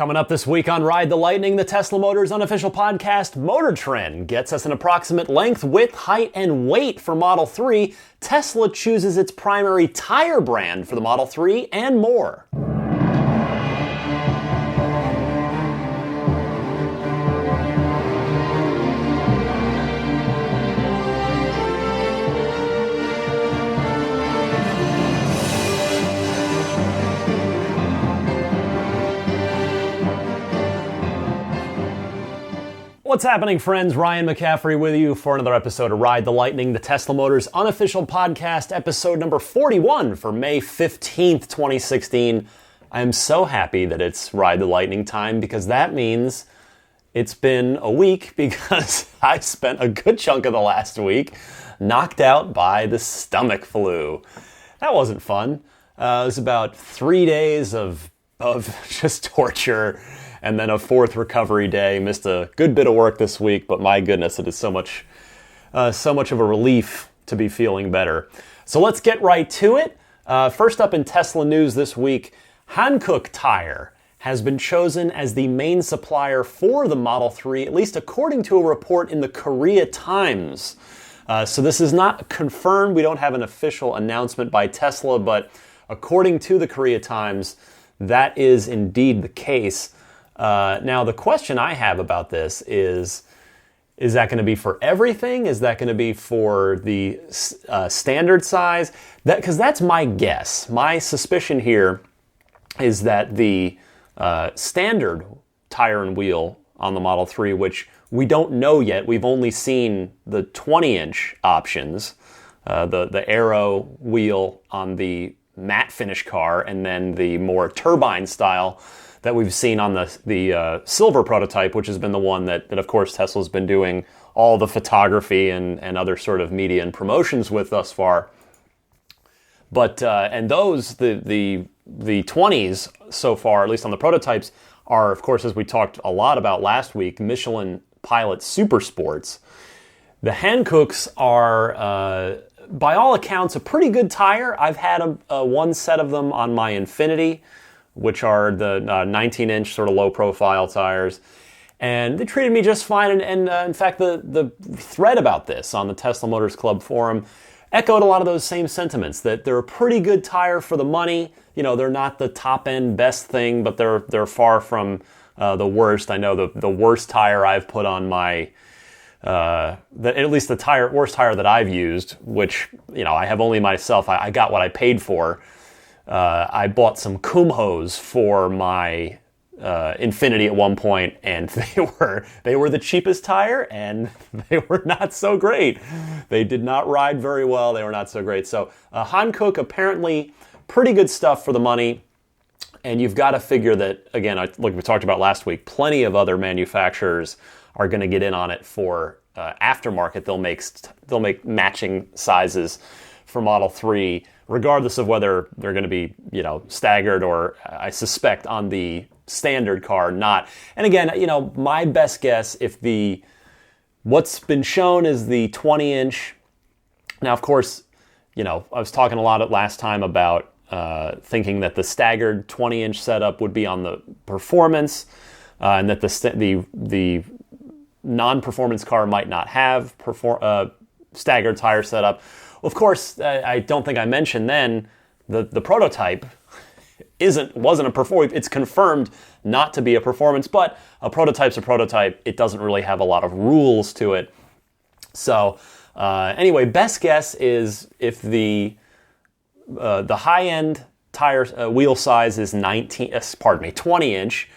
Coming up this week on Ride the Lightning, the Tesla Motors unofficial podcast, Motor Trend, gets us an approximate length, width, height, and weight for Model 3. Tesla chooses its primary tire brand for the Model 3, and more. What's happening, friends? Ryan McCaffrey with you for another episode of Ride the Lightning, the Tesla Motors unofficial podcast, episode number 41 for May 15th, 2016. I am so happy that it's Ride the Lightning time because that means it's been a week because I spent a good chunk of the last week knocked out by the stomach flu. That wasn't fun. It was about 3 days of just torture. And then a fourth recovery day. Missed a good bit of work this week, but my goodness, it is so much of a relief to be feeling better. So let's get right to it. First up in Tesla news this week, Hankook Tire has been chosen as the main supplier for the Model 3, at least according to a report in the Korea Times. So this is not confirmed. We don't have an official announcement by Tesla, but according to the Korea Times, that is indeed the case. Now, the question I have about this is that going to be for everything? Is that going to be for the standard size? Because that's my guess. My suspicion here is that the standard tire and wheel on the Model 3, which we don't know yet, we've only seen the 20-inch options, the Aero wheel on the matte finish car, and then the more turbine style that we've seen on the silver prototype, which has been the one that of course Tesla's been doing all the photography and other sort of media and promotions with thus far. But and those the 20s so far, at least on the prototypes, are of course, as we talked a lot about last week, Michelin Pilot Super Sports. The Hankooks are by all accounts a pretty good tire. I've had one set of them on my Infiniti, which are the 19-inch sort of low-profile tires. And they treated me just fine. And in fact, the thread about this on the Tesla Motors Club forum echoed a lot of those same sentiments, that they're a pretty good tire for the money. You know, they're not the top-end best thing, but they're far from the worst. I know the worst tire I've put on my... at least the worst tire that I've used, which, you know, I have only myself. I got what I paid for. I bought some Kumhos for my Infiniti at one point, and they were the cheapest tire, and they were not so great. They did not ride very well. They were not so great. So Hankook, apparently pretty good stuff for the money, and you've got to figure that, again, like we talked about last week, plenty of other manufacturers are going to get in on it for aftermarket. They'll make matching sizes for Model 3, regardless of whether they're going to be, you know, staggered or, I suspect, on the standard car, not. And again, you know, my best guess, what's been shown is the 20-inch. Now, of course, you know, I was talking a lot last time about thinking that the staggered 20-inch setup would be on the performance, and that the non-performance car might not have staggered tire setup. Of course, I don't think I mentioned then the prototype wasn't a performance. It's confirmed not to be a performance, but a prototype's a prototype. It doesn't really have a lot of rules to it. So anyway, best guess is if the high-end tire wheel size is 20-inch.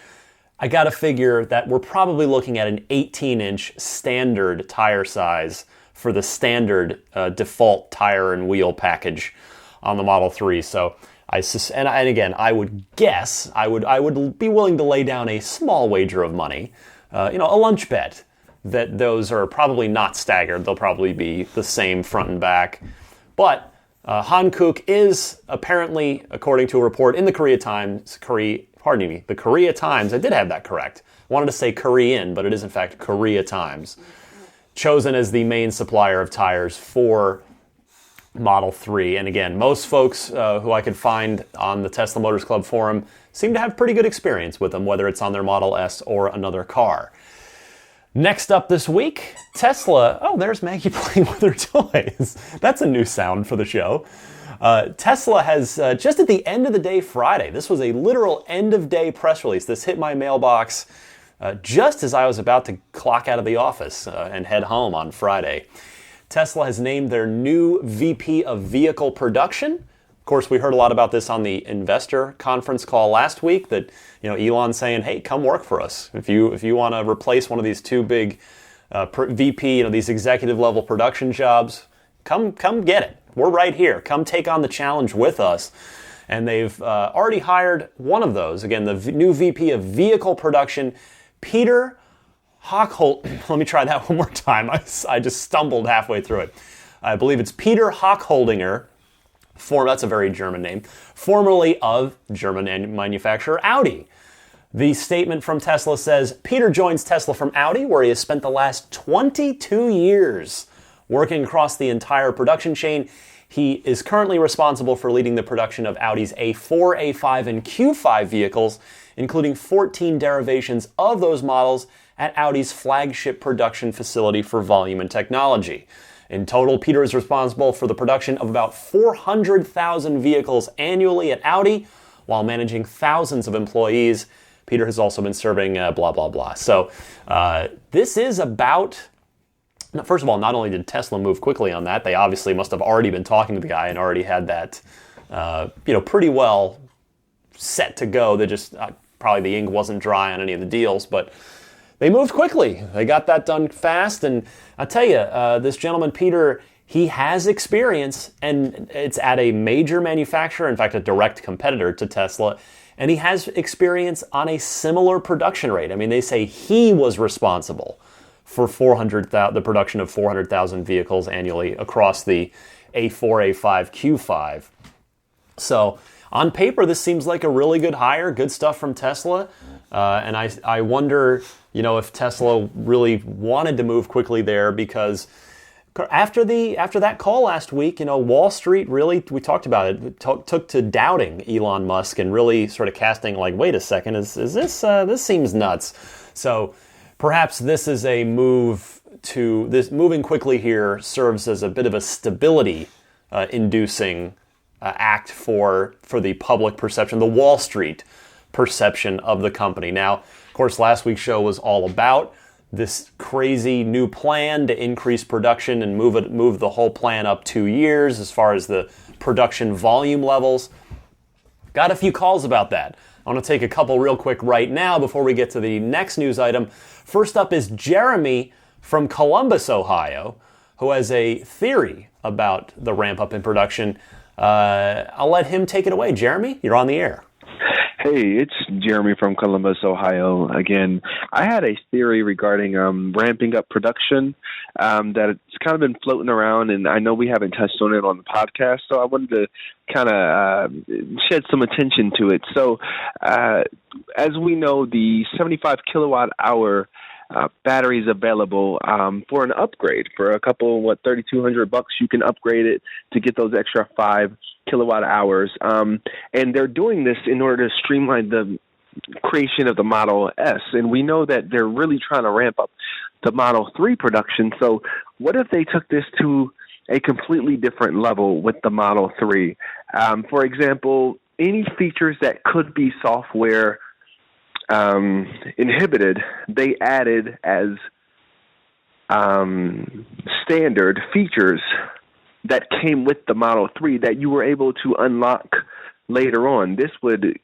I got to figure that we're probably looking at an 18-inch standard tire size for the standard default tire and wheel package on the Model 3. So and again, I would guess, I would be willing to lay down a small wager of money, a lunch bet, that those are probably not staggered. They'll probably be the same front and back. But Hankook is apparently, according to a report in the Korea Times, the Korea Times, I did have that correct. I wanted to say Korean, but it is in fact Korea Times, chosen as the main supplier of tires for Model 3. And again, most folks who I could find on the Tesla Motors Club forum seem to have pretty good experience with them, whether it's on their Model S or another car. Next up this week, Tesla. Oh, there's Maggie playing with her toys. That's a new sound for the show. Tesla has, just at the end of the day Friday, this was a literal end-of-day press release. This hit my mailbox just as I was about to clock out of the office and head home on Friday. Tesla has named their new VP of Vehicle Production. Of course, we heard a lot about this on the investor conference call last week, that Elon saying, hey, come work for us. If you want to replace one of these two big VP, these executive level production jobs, come get it. We're right here. Come take on the challenge with us. And they've already hired one of those. Again, the new VP of Vehicle Production, Peter Hochholt. Let me try that one more time. I just stumbled halfway through it. I believe it's Peter Hochholdinger. That's a very German name. Formerly of German manufacturer Audi. The statement from Tesla says, Peter joins Tesla from Audi, where he has spent the last 22 years working across the entire production chain. He is currently responsible for leading the production of Audi's A4, A5, and Q5 vehicles, including 14 derivations of those models at Audi's flagship production facility for volume and technology. In total, Peter is responsible for the production of about 400,000 vehicles annually at Audi, while managing thousands of employees. Peter has also been serving blah, blah, blah. So this is about... First of all, not only did Tesla move quickly on that, they obviously must have already been talking to the guy and already had that, pretty well set to go. They just, probably the ink wasn't dry on any of the deals, but they moved quickly. They got that done fast, and I'll tell you, this gentleman, Peter, he has experience, and it's at a major manufacturer, in fact, a direct competitor to Tesla, and he has experience on a similar production rate. I mean, they say he was responsible for the production of 400,000 vehicles annually across the A4, A5, Q5. So on paper, this seems like a really good hire, good stuff from Tesla. And I wonder, if Tesla really wanted to move quickly there, because after that call last week, Wall Street really, we talked about it, took to doubting Elon Musk and really sort of casting like, wait a second, is this seems nuts. So perhaps this is a move to this. Moving quickly here serves as a bit of a stability inducing act for the public perception, the Wall Street perception of the company. Now, of course, last week's show was all about this crazy new plan to increase production and move the whole plan up 2 years as far as the production volume levels. Got a few calls about that. I want to take a couple real quick right now before we get to the next news item. First up is Jeremy from Columbus, Ohio, who has a theory about the ramp up in production. I'll let him take it away. Jeremy, you're on the air. Hey, it's Jeremy from Columbus, Ohio. Again, I had a theory regarding ramping up production that it's kind of been floating around, and I know we haven't touched on it on the podcast, so I wanted to kind of shed some attention to it. So, as we know, the 75 kilowatt hour batteries available for an upgrade. For a couple, $3,200, you can upgrade it to get those extra 5 kilowatt hours. And they're doing this in order to streamline the creation of the Model S. And we know that they're really trying to ramp up the Model 3 production. So what if they took this to a completely different level with the Model 3? For example, any features that could be software inhibited, they added as standard features that came with the Model 3 that you were able to unlock later on. This would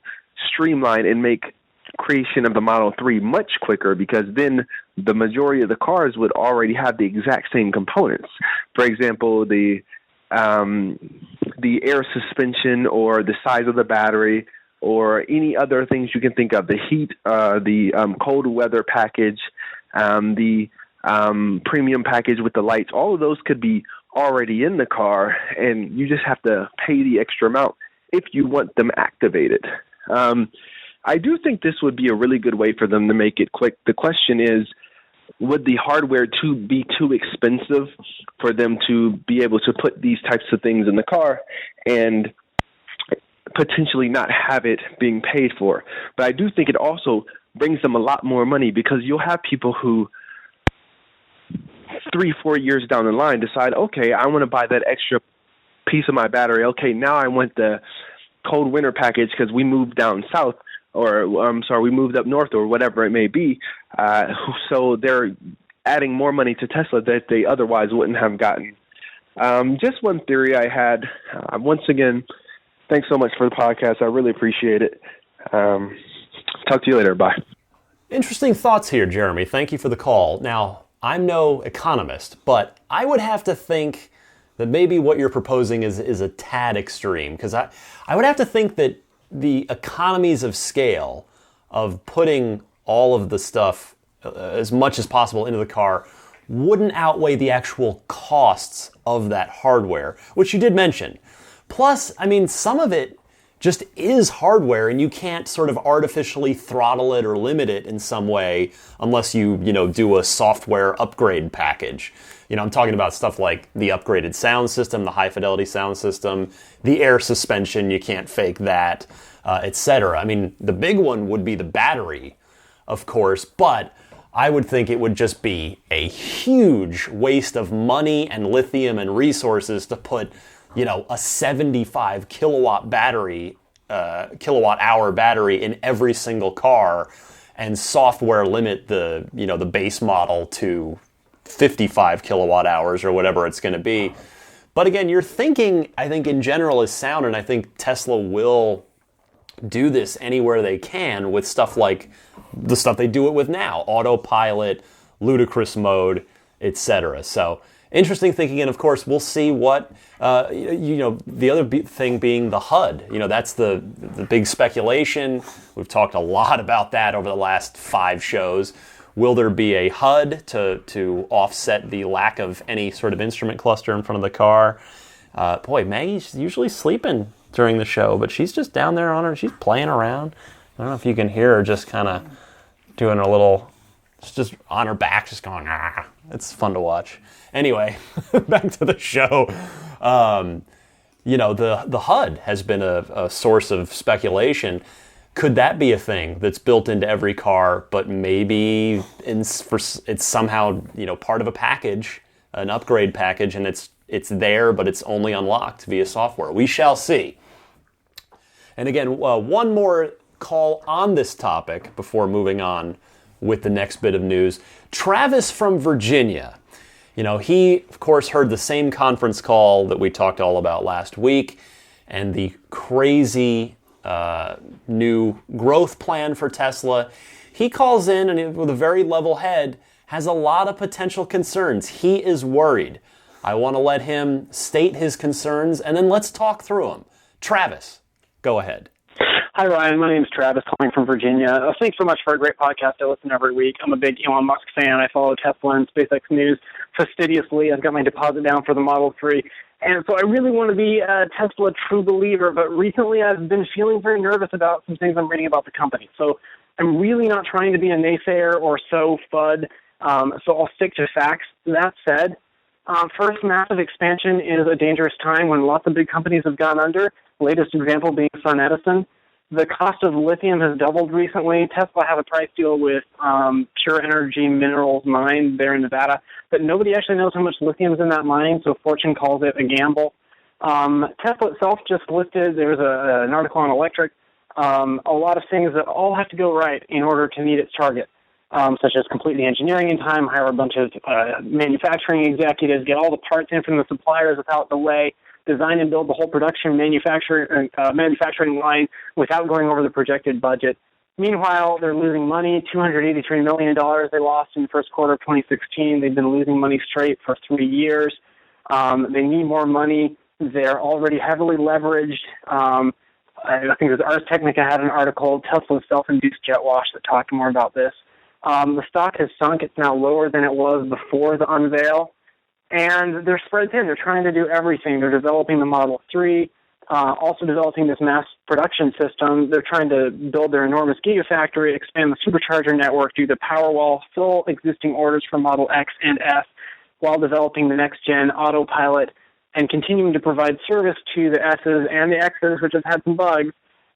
streamline and make creation of the Model 3 much quicker, because then the majority of the cars would already have the exact same components. For example, the air suspension, or the size of the battery, or any other things you can think of, the heat, the cold weather package, the premium package with the lights, all of those could be already in the car, and you just have to pay the extra amount if you want them activated. I do think this would be a really good way for them to make it quick. The question is, would the hardware be too expensive for them to be able to put these types of things in the car? And potentially not have it being paid for. But I do think it also brings them a lot more money, because you'll have people who 3-4 years down the line decide, okay, I want to buy that extra piece of my battery. Okay, now I want the cold winter package because we moved down south, or we moved up north, or whatever it may be. So they're adding more money to Tesla that they otherwise wouldn't have gotten. Just one theory I had. Once again, thanks so much for the podcast. I really appreciate it. Talk to you later. Bye. Interesting thoughts here, Jeremy. Thank you for the call. Now, I'm no economist, but I would have to think that maybe what you're proposing is a tad extreme, because I would have to think that the economies of scale of putting all of the stuff as much as possible into the car wouldn't outweigh the actual costs of that hardware, which you did mention. Plus, I mean, some of it just is hardware, and you can't sort of artificially throttle it or limit it in some way unless you do a software upgrade package. I'm talking about stuff like the upgraded sound system, the high fidelity sound system, the air suspension, you can't fake that, etc. I mean, the big one would be the battery, of course, but I would think it would just be a huge waste of money and lithium and resources to put a 75 kilowatt hour battery in every single car and software limit the base model to 55 kilowatt hours or whatever it's going to be. But again, your thinking, I think, in general is sound, and I think Tesla will do this anywhere they can with stuff like the stuff they do it with now, autopilot, ludicrous mode, etc. So interesting thinking, and of course, we'll see what, the other thing being the HUD. That's the big speculation. We've talked a lot about that over the last 5 shows. Will there be a HUD to offset the lack of any sort of instrument cluster in front of the car? Maggie's usually sleeping during the show, but she's just down there she's playing around. I don't know if you can hear her just kind of doing a little, just on her back, just going, ah. It's fun to watch. Anyway, back to the show. The HUD has been a source of speculation. Could that be a thing that's built into every car, but maybe it's somehow part of a package, an upgrade package, and it's there, but it's only unlocked via software? We shall see. And again, one more call on this topic before moving on with the next bit of news. Travis from Virginia. He, of course, heard the same conference call that we talked all about last week, and the crazy new growth plan for Tesla. He calls in, and with a very level head, has a lot of potential concerns. He is worried. I want to let him state his concerns, and then let's talk through them. Travis, go ahead. Hi, Ryan. My name is Travis, calling from Virginia. Thanks so much for a great podcast. I listen every week. I'm a big Elon Musk fan. I follow Tesla and SpaceX news fastidiously. I've got my deposit down for the Model 3. And so I really want to be a Tesla true believer, but recently I've been feeling very nervous about some things I'm reading about the company. So I'm really not trying to be a naysayer or so FUD, so I'll stick to facts. That said, first, massive expansion is a dangerous time when lots of big companies have gone under, latest example being Sun Edison. The cost of lithium has doubled recently. Tesla has a price deal with Pure Energy Minerals mine there in Nevada, but nobody actually knows how much lithium is in that mine, so Fortune calls it a gamble. Tesla itself just listed, there's an article on electric, a lot of things that all have to go right in order to meet its target, such as complete the engineering in time, hire a bunch of manufacturing executives, get all the parts in from the suppliers without delay, design and build the whole production manufacturing line without going over the projected budget. Meanwhile, they're losing money, $283 million they lost in the first quarter of 2016. They've been losing money straight for 3 years. They need more money. They're already heavily leveraged. I think it was Ars Technica had an article, Tesla's self-induced jet wash, that talked more about this. The stock has sunk. It's now lower than it was before the unveil. And they're spread thin. They're trying to do everything. They're developing the Model 3, also developing this mass production system. They're trying to build their enormous gigafactory, expand the supercharger network, do the Powerwall, fill existing orders for Model X and S, while developing the next-gen autopilot and continuing to provide service to the S's and the X's, which have had some bugs.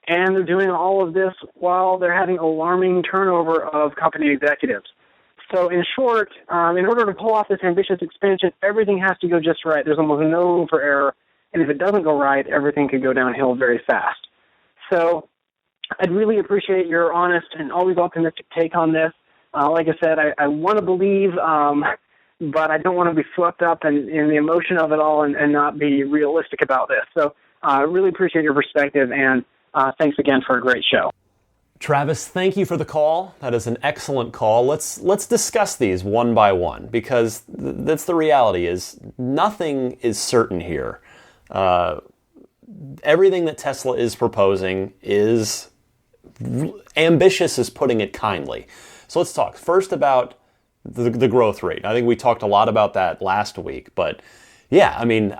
And they're doing all of this while they're having alarming turnover of company executives. So in short, in order to pull off this ambitious expansion, everything has to go just right. There's almost no room for error. And if it doesn't go right, everything could go downhill very fast. So I'd really appreciate your honest and always optimistic take on this. Like I said, I want to believe, but I don't want to be swept up in the emotion of it all and not be realistic about this. So I really appreciate your perspective, and thanks again for a great show. Travis, thank you for the call. That is an excellent call. Let's discuss these one by one, because that's the reality is nothing is certain here. Everything that Tesla is proposing is ambitious, is putting it kindly. So let's talk first about the growth rate. I think we talked a lot about that last week, but yeah, I mean,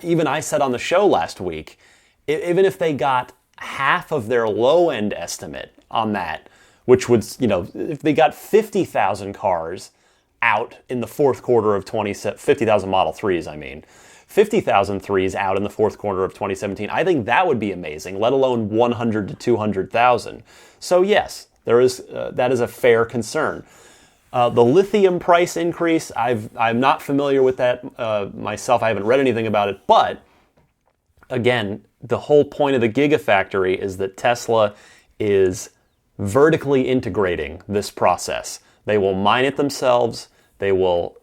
even I said on the show last week, even if they got half of their low-end estimate on that, which would, if they got 50,000 cars out in the fourth quarter of 50,000 Model 3s, 50,000 3s out in the fourth quarter of 2017, I think that would be amazing, let alone 100 to 200,000. So yes, that is a fair concern. The lithium price increase, I'm not familiar with that myself. I haven't read anything about it, but again, the whole point of the Gigafactory is that Tesla is vertically integrating this process. They will mine it themselves, they will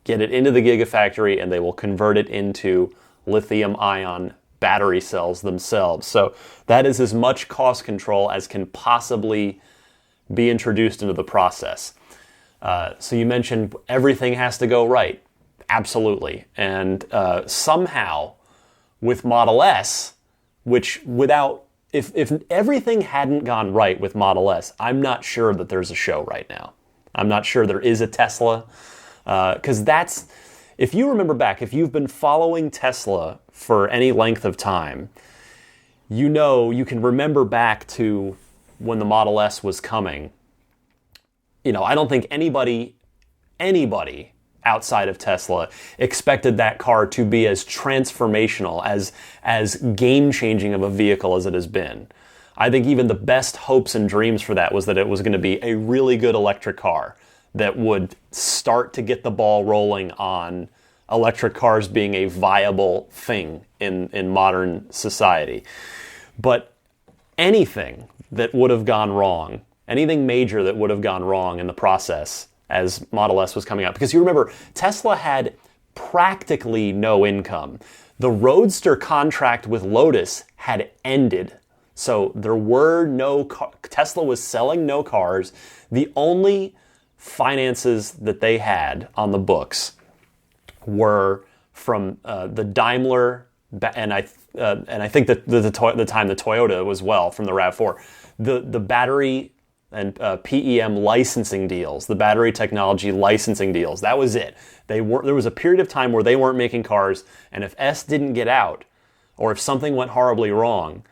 get it into the Gigafactory, and they will convert it into lithium-ion battery cells themselves. So that is as much cost control as can possibly be introduced into the process. So you mentioned everything has to go right. Absolutely. And somehow with Model S, which if everything hadn't gone right with Model S, I'm not sure that there's a show right now. I'm not sure there is a Tesla. Because if you remember back, if you've been following Tesla for any length of time, you can remember back to when the Model S was coming. I don't think anybody outside of Tesla expected that car to be as transformational, as game-changing of a vehicle as it has been. I think even the best hopes and dreams for that was that it was going to be a really good electric car that would start to get the ball rolling on electric cars being a viable thing in modern society. But anything that would have gone wrong, anything major that would have gone wrong in the process as Model S was coming out, because you remember, Tesla had practically no income. The Roadster contract with Lotus had ended. So there were Tesla was selling no cars. The only finances that they had on the books were from the Daimler, and I think that the time the Toyota as well, from the RAV4, the battery and PEM licensing deals, the battery technology licensing deals. That was it. There was a period of time where they weren't making cars, and if S didn't get out, or if something went horribly wrong,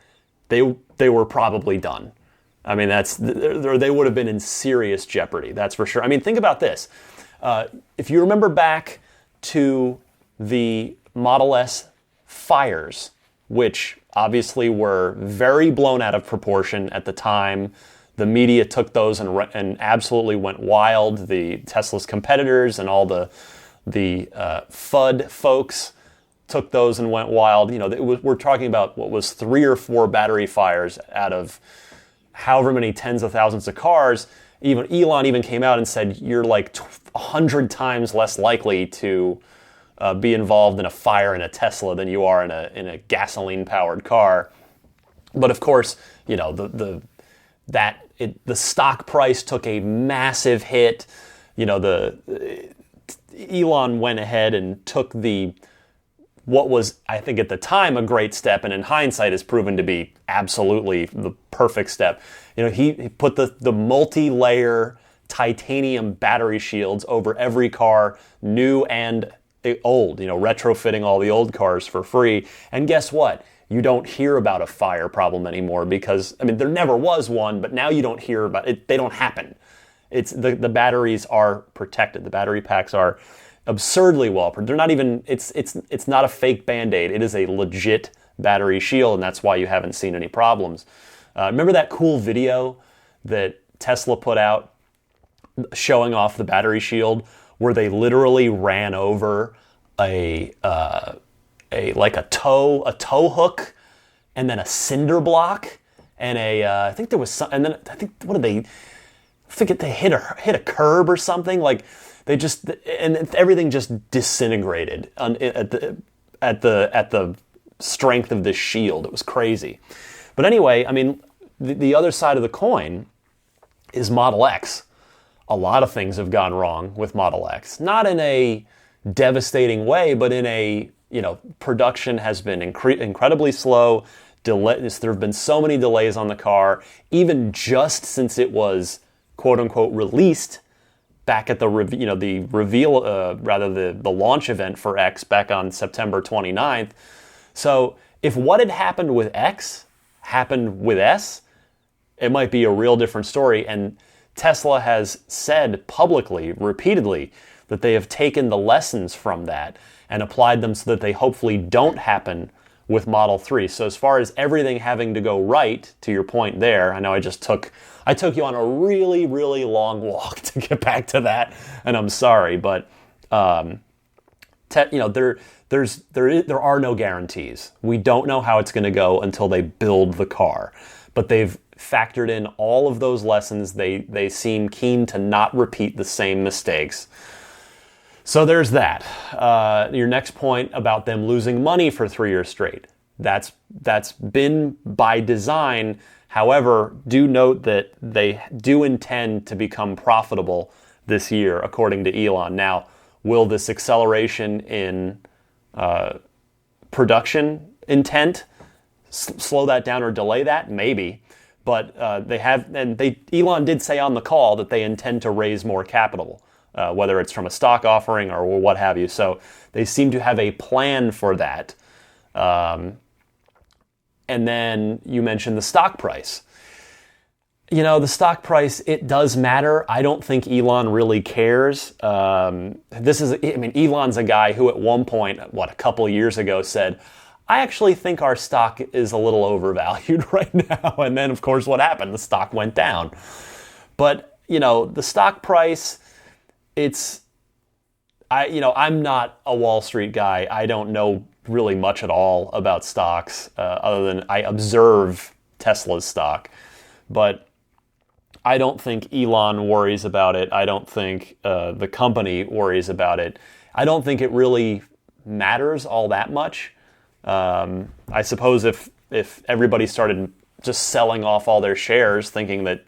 they were probably done. They would have been in serious jeopardy, that's for sure. Think about this. If you remember back to the Model S fires, which obviously were very blown out of proportion at the time, the media took those and absolutely went wild. The Tesla's competitors and all the FUD folks took those and went wild. We're talking about what was 3 or 4 battery fires out of however many tens of thousands of cars. Even Elon even came out and said you're like 100 times less likely to be involved in a fire in a Tesla than you are in a gasoline-powered car. But of course, the stock price took a massive hit. Elon went ahead and took what was, I think at the time, a great step, and in hindsight has proven to be absolutely the perfect step. He put the multi-layer titanium battery shields over every car, new and old, retrofitting all the old cars for free. And guess what? You don't hear about a fire problem anymore because, there never was one, but now you don't hear about it. They don't happen. The batteries are protected. The battery packs are absurdly well. They're not even. It's not a fake Band-Aid. It is a legit battery shield, and that's why you haven't seen any problems. Remember that cool video that Tesla put out showing off the battery shield, where they literally ran over a tow hook, and then a cinder block, and I think there was some, and then I think I forget, they hit a curb or something. Like and everything just disintegrated at the strength of this shield. It was crazy. But anyway, I mean, the other side of the coin is Model X. A lot of things have gone wrong with Model X. Not in a devastating way, but in a, production has been incredibly slow. There have been so many delays on the car, even just since it was quote unquote released back at the launch event for X back on September 29th. So if what had happened with X happened with S, it might be a real different story. And Tesla has said publicly, repeatedly, that they have taken the lessons from that and applied them so that they hopefully don't happen with Model 3. So as far as everything having to go right, to your point there, I know I took you on a really, really long walk to get back to that, and I'm sorry, but there are no guarantees. We don't know how it's going to go until they build the car, but they've factored in all of those lessons. They seem keen to not repeat the same mistakes. So there's that. Your next point about them losing money for 3 years straight. That's been by design. However, do note that they do intend to become profitable this year, according to Elon. Now, will this acceleration in production intent slow that down or delay that? Maybe. But Elon did say on the call that they intend to raise more capital, whether it's from a stock offering or what have you. So they seem to have a plan for that. And then you mentioned the stock price. The stock price, it does matter. I don't think Elon really cares. Elon's a guy who at one point, a couple years ago said, I actually think our stock is a little overvalued right now. And then, of course, what happened? The stock went down. But, the stock price, I'm not a Wall Street guy. I don't know really much at all about stocks, other than I observe Tesla's stock. But I don't think Elon worries about it. I don't think the company worries about it. I don't think it really matters all that much. I suppose if everybody started just selling off all their shares thinking that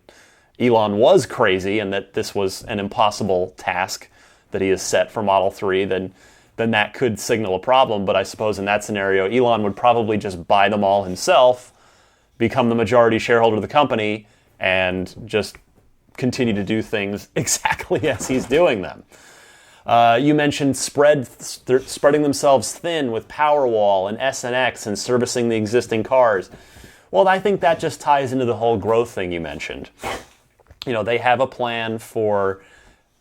Elon was crazy and that this was an impossible task that he has set for Model 3, then that could signal a problem. But I suppose in that scenario, Elon would probably just buy them all himself, become the majority shareholder of the company, and just continue to do things exactly as he's doing them. You mentioned spreading themselves thin with Powerwall and S and X and servicing the existing cars. Well, I think that just ties into the whole growth thing you mentioned. They have a plan for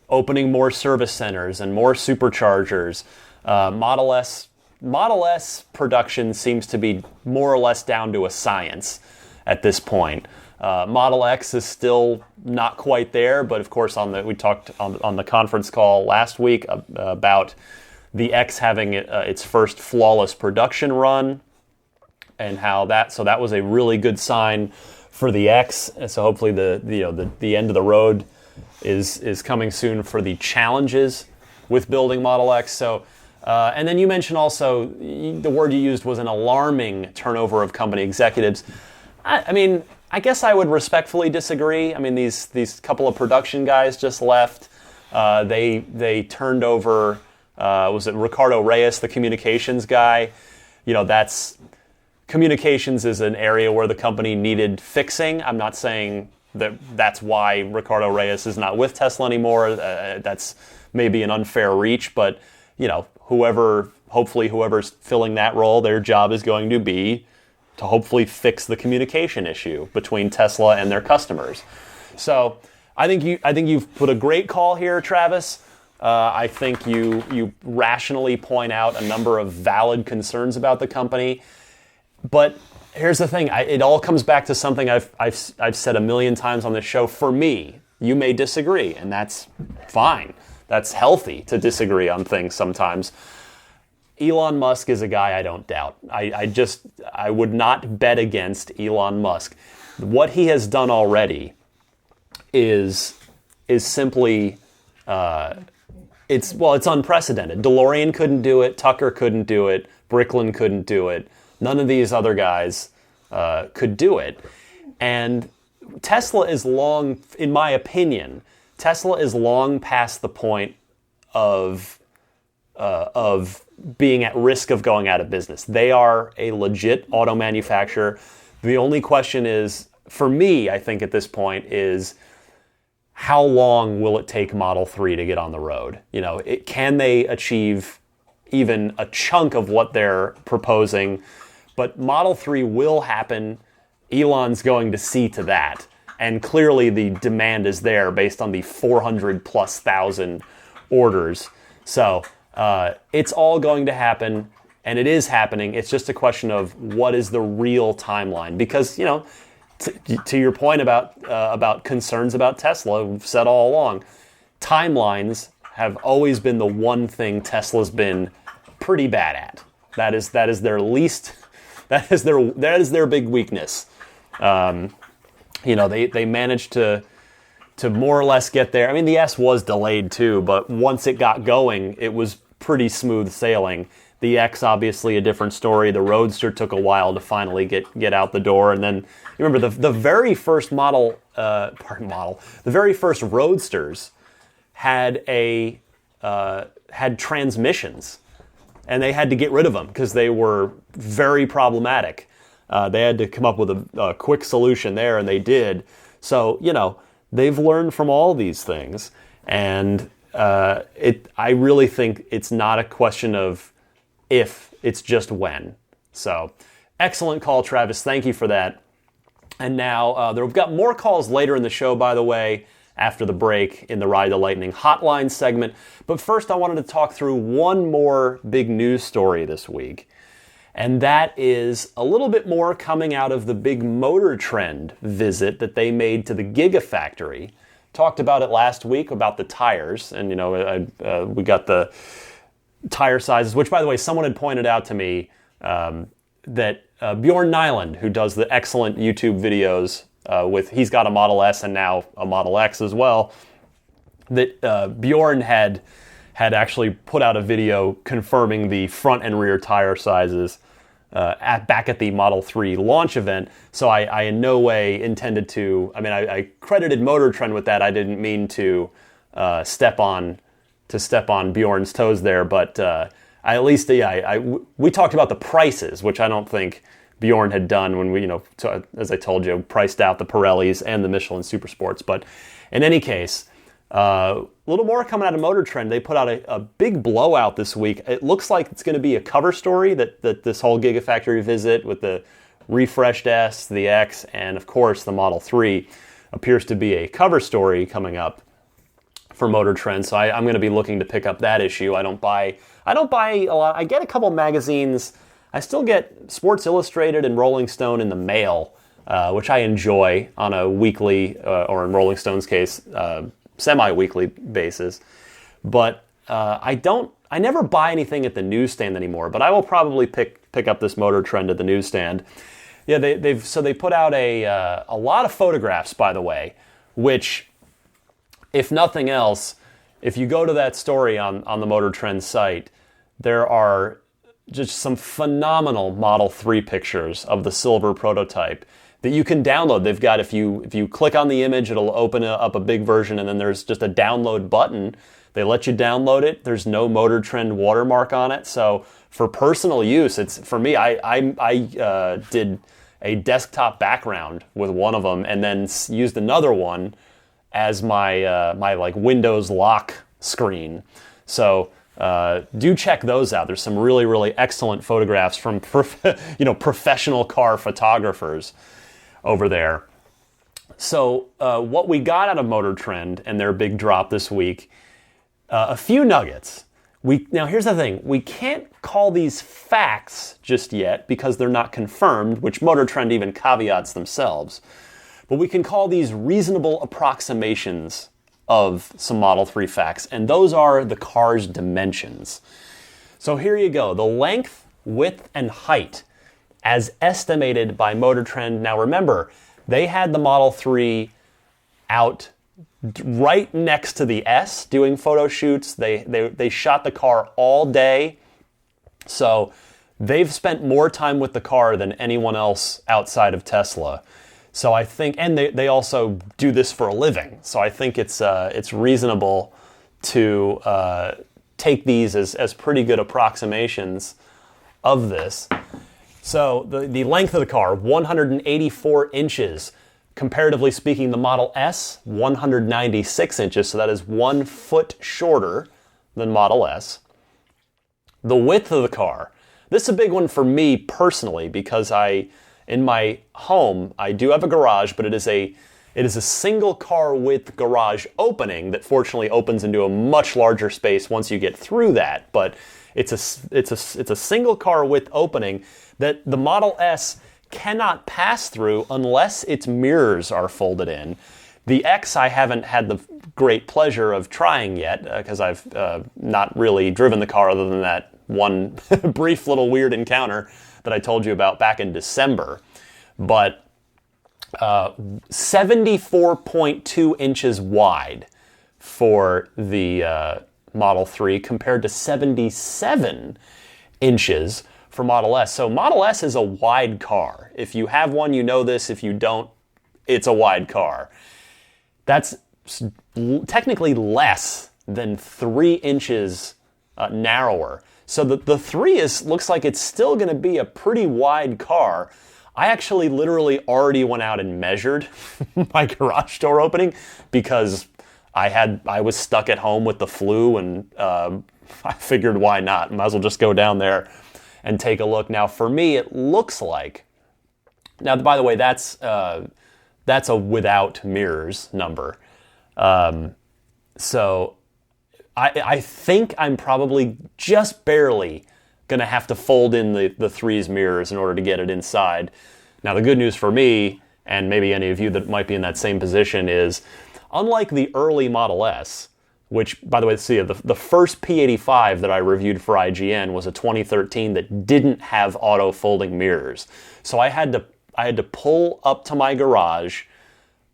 opening more service centers and more superchargers. Model S production seems to be more or less down to a science at this point. Model X is still not quite there, but of course we talked on the conference call last week about the X having its first flawless production run, and so that was a really good sign for the X. And so hopefully the end of the road is coming soon for the challenges with building Model X. So and then you mentioned also, the word you used was an alarming turnover of company executives. I guess I would respectfully disagree. These couple of production guys just left. They turned over, was it Ricardo Reyes, the communications guy? Communications is an area where the company needed fixing. I'm not saying that's why Ricardo Reyes is not with Tesla anymore. That's maybe an unfair reach, but whoever's filling that role, their job is going to be to hopefully fix the communication issue between Tesla and their customers. So I think you've put a great call here, Travis. I think you rationally point out a number of valid concerns about the company. But here's the thing. It all comes back to something I've said a million times on this show. For me, you may disagree, and that's fine. That's healthy to disagree on things sometimes. Elon Musk is a guy I don't doubt. I would not bet against Elon Musk. What he has done already is simply it's unprecedented. DeLorean couldn't do it. Tucker couldn't do it. Bricklin couldn't do it. None of these other guys could do it. And Tesla is long, in my opinion, Tesla is long past the point of being at risk of going out of business. They are a legit auto manufacturer. The only question is, for me, I think at this point, is how long will it take Model 3 to get on the road? Can they achieve even a chunk of what they're proposing? But Model 3 will happen. Elon's going to see to that. And clearly the demand is there based on the 400,000+ orders. So it's all going to happen, and it is happening. It's just a question of what is the real timeline. Because, to your point about concerns about Tesla, we've said all along, timelines have always been the one thing Tesla's been pretty bad at. That is their least. That is their big weakness. They managed to more or less get there. I mean, the S was delayed too, but once it got going, it was pretty smooth sailing. The X, obviously, a different story. The Roadster took a while to finally get out the door, and then you remember the very first the very first Roadsters had had transmissions, and they had to get rid of them because they were very problematic. They had to come up with a quick solution there, and they did. So, they've learned from all these things, and I really think it's not a question of if, it's just when. So, excellent call, Travis. Thank you for that. And now, we've got more calls later in the show, by the way, after the break in the Ride the Lightning hotline segment. But first, I wanted to talk through one more big news story this week. And that is a little bit more coming out of the big Motor Trend visit that they made to the Gigafactory. Talked about it last week about the tires, and we got the tire sizes, which, by the way, someone had pointed out to me that Bjorn Nyland, who does the excellent YouTube videos he's got a Model S and now a Model X as well, that Bjorn had actually put out a video confirming the front and rear tire sizes back at the Model 3 launch event. So I in no way intended to. I mean, I credited Motor Trend with that. I didn't mean to step on Bjorn's toes there, but we talked about the prices, which I don't think Bjorn had done when we, as I told you, priced out the Pirellis and the Michelin Super Sports. But in any case, a little more coming out of Motor Trend. They put out a big blowout this week. It looks like it's going to be a cover story, that this whole Gigafactory visit with the refreshed S, the X, and of course the Model 3 appears to be a cover story coming up for Motor Trend. So I'm going to be looking to pick up that issue. I don't buy a lot. I get a couple magazines. I still get Sports Illustrated and Rolling Stone in the mail, which I enjoy on a weekly, or in Rolling Stone's case, semi-weekly basis. But I never buy anything at the newsstand anymore, but I will probably pick up this Motor Trend at the newsstand. Yeah, they put out a lot of photographs, by the way, which, if nothing else, if you go to that story on the Motor Trend site, there are just some phenomenal Model 3 pictures of the silver prototype that you can download. They've got, if you click on the image, it'll open up a big version, and then there's just a download button. They let you download it. There's no Motor Trend watermark on it. So for personal use, it's, for me, I did a desktop background with one of them, and then used another one as my like Windows lock screen. So do check those out. There's some really, really excellent photographs from professional car photographers over there. So what we got out of Motor Trend and their big drop this week a few nuggets. Now, here's the thing. We can't call these facts just yet because they're not confirmed, which Motor Trend even caveats themselves. But we can call these reasonable approximations of some Model 3 facts, and those are the car's dimensions. So here you go. The length, width, and height as estimated by Motor Trend. Now remember, they had the Model 3 out right next to the S doing photo shoots. They shot the car all day. So they've spent more time with the car than anyone else outside of Tesla. So I think, and they also do this for a living. So I think it's reasonable to take these as pretty good approximations of this. So the length of the car, 184 inches. Comparatively speaking, the Model S, 196 inches, so that is 1 foot shorter than Model S. The width of the car, this is a big one for me personally because in my home, I do have a garage, but it is a single car width garage opening that fortunately opens into a much larger space once you get through that. But it's a single car width opening that the Model S cannot pass through unless its mirrors are folded in. The X I haven't had the great pleasure of trying yet because I've not really driven the car other than that one brief little weird encounter that I told you about back in December. But 74.2 inches wide for the Model 3 compared to 77 inches for Model S. So Model S is a wide car. If you have one, you know this. If you don't, it's a wide car. That's technically less than 3 inches narrower. So the 3 looks like it's still going to be a pretty wide car. I actually literally already went out and measured my garage door opening because I was stuck at home with the flu, and I figured why not? Might as well just go down there and take a look. Now, for me, it looks like... Now, by the way, that's a without mirrors number. So I think I'm probably just barely going to have to fold in the 3's mirrors in order to get it inside. Now, the good news for me, and maybe any of you that might be in that same position, is unlike the early Model S, which, by the way, see, the first P85 that I reviewed for IGN was a 2013 that didn't have auto folding mirrors. So I had to pull up to my garage,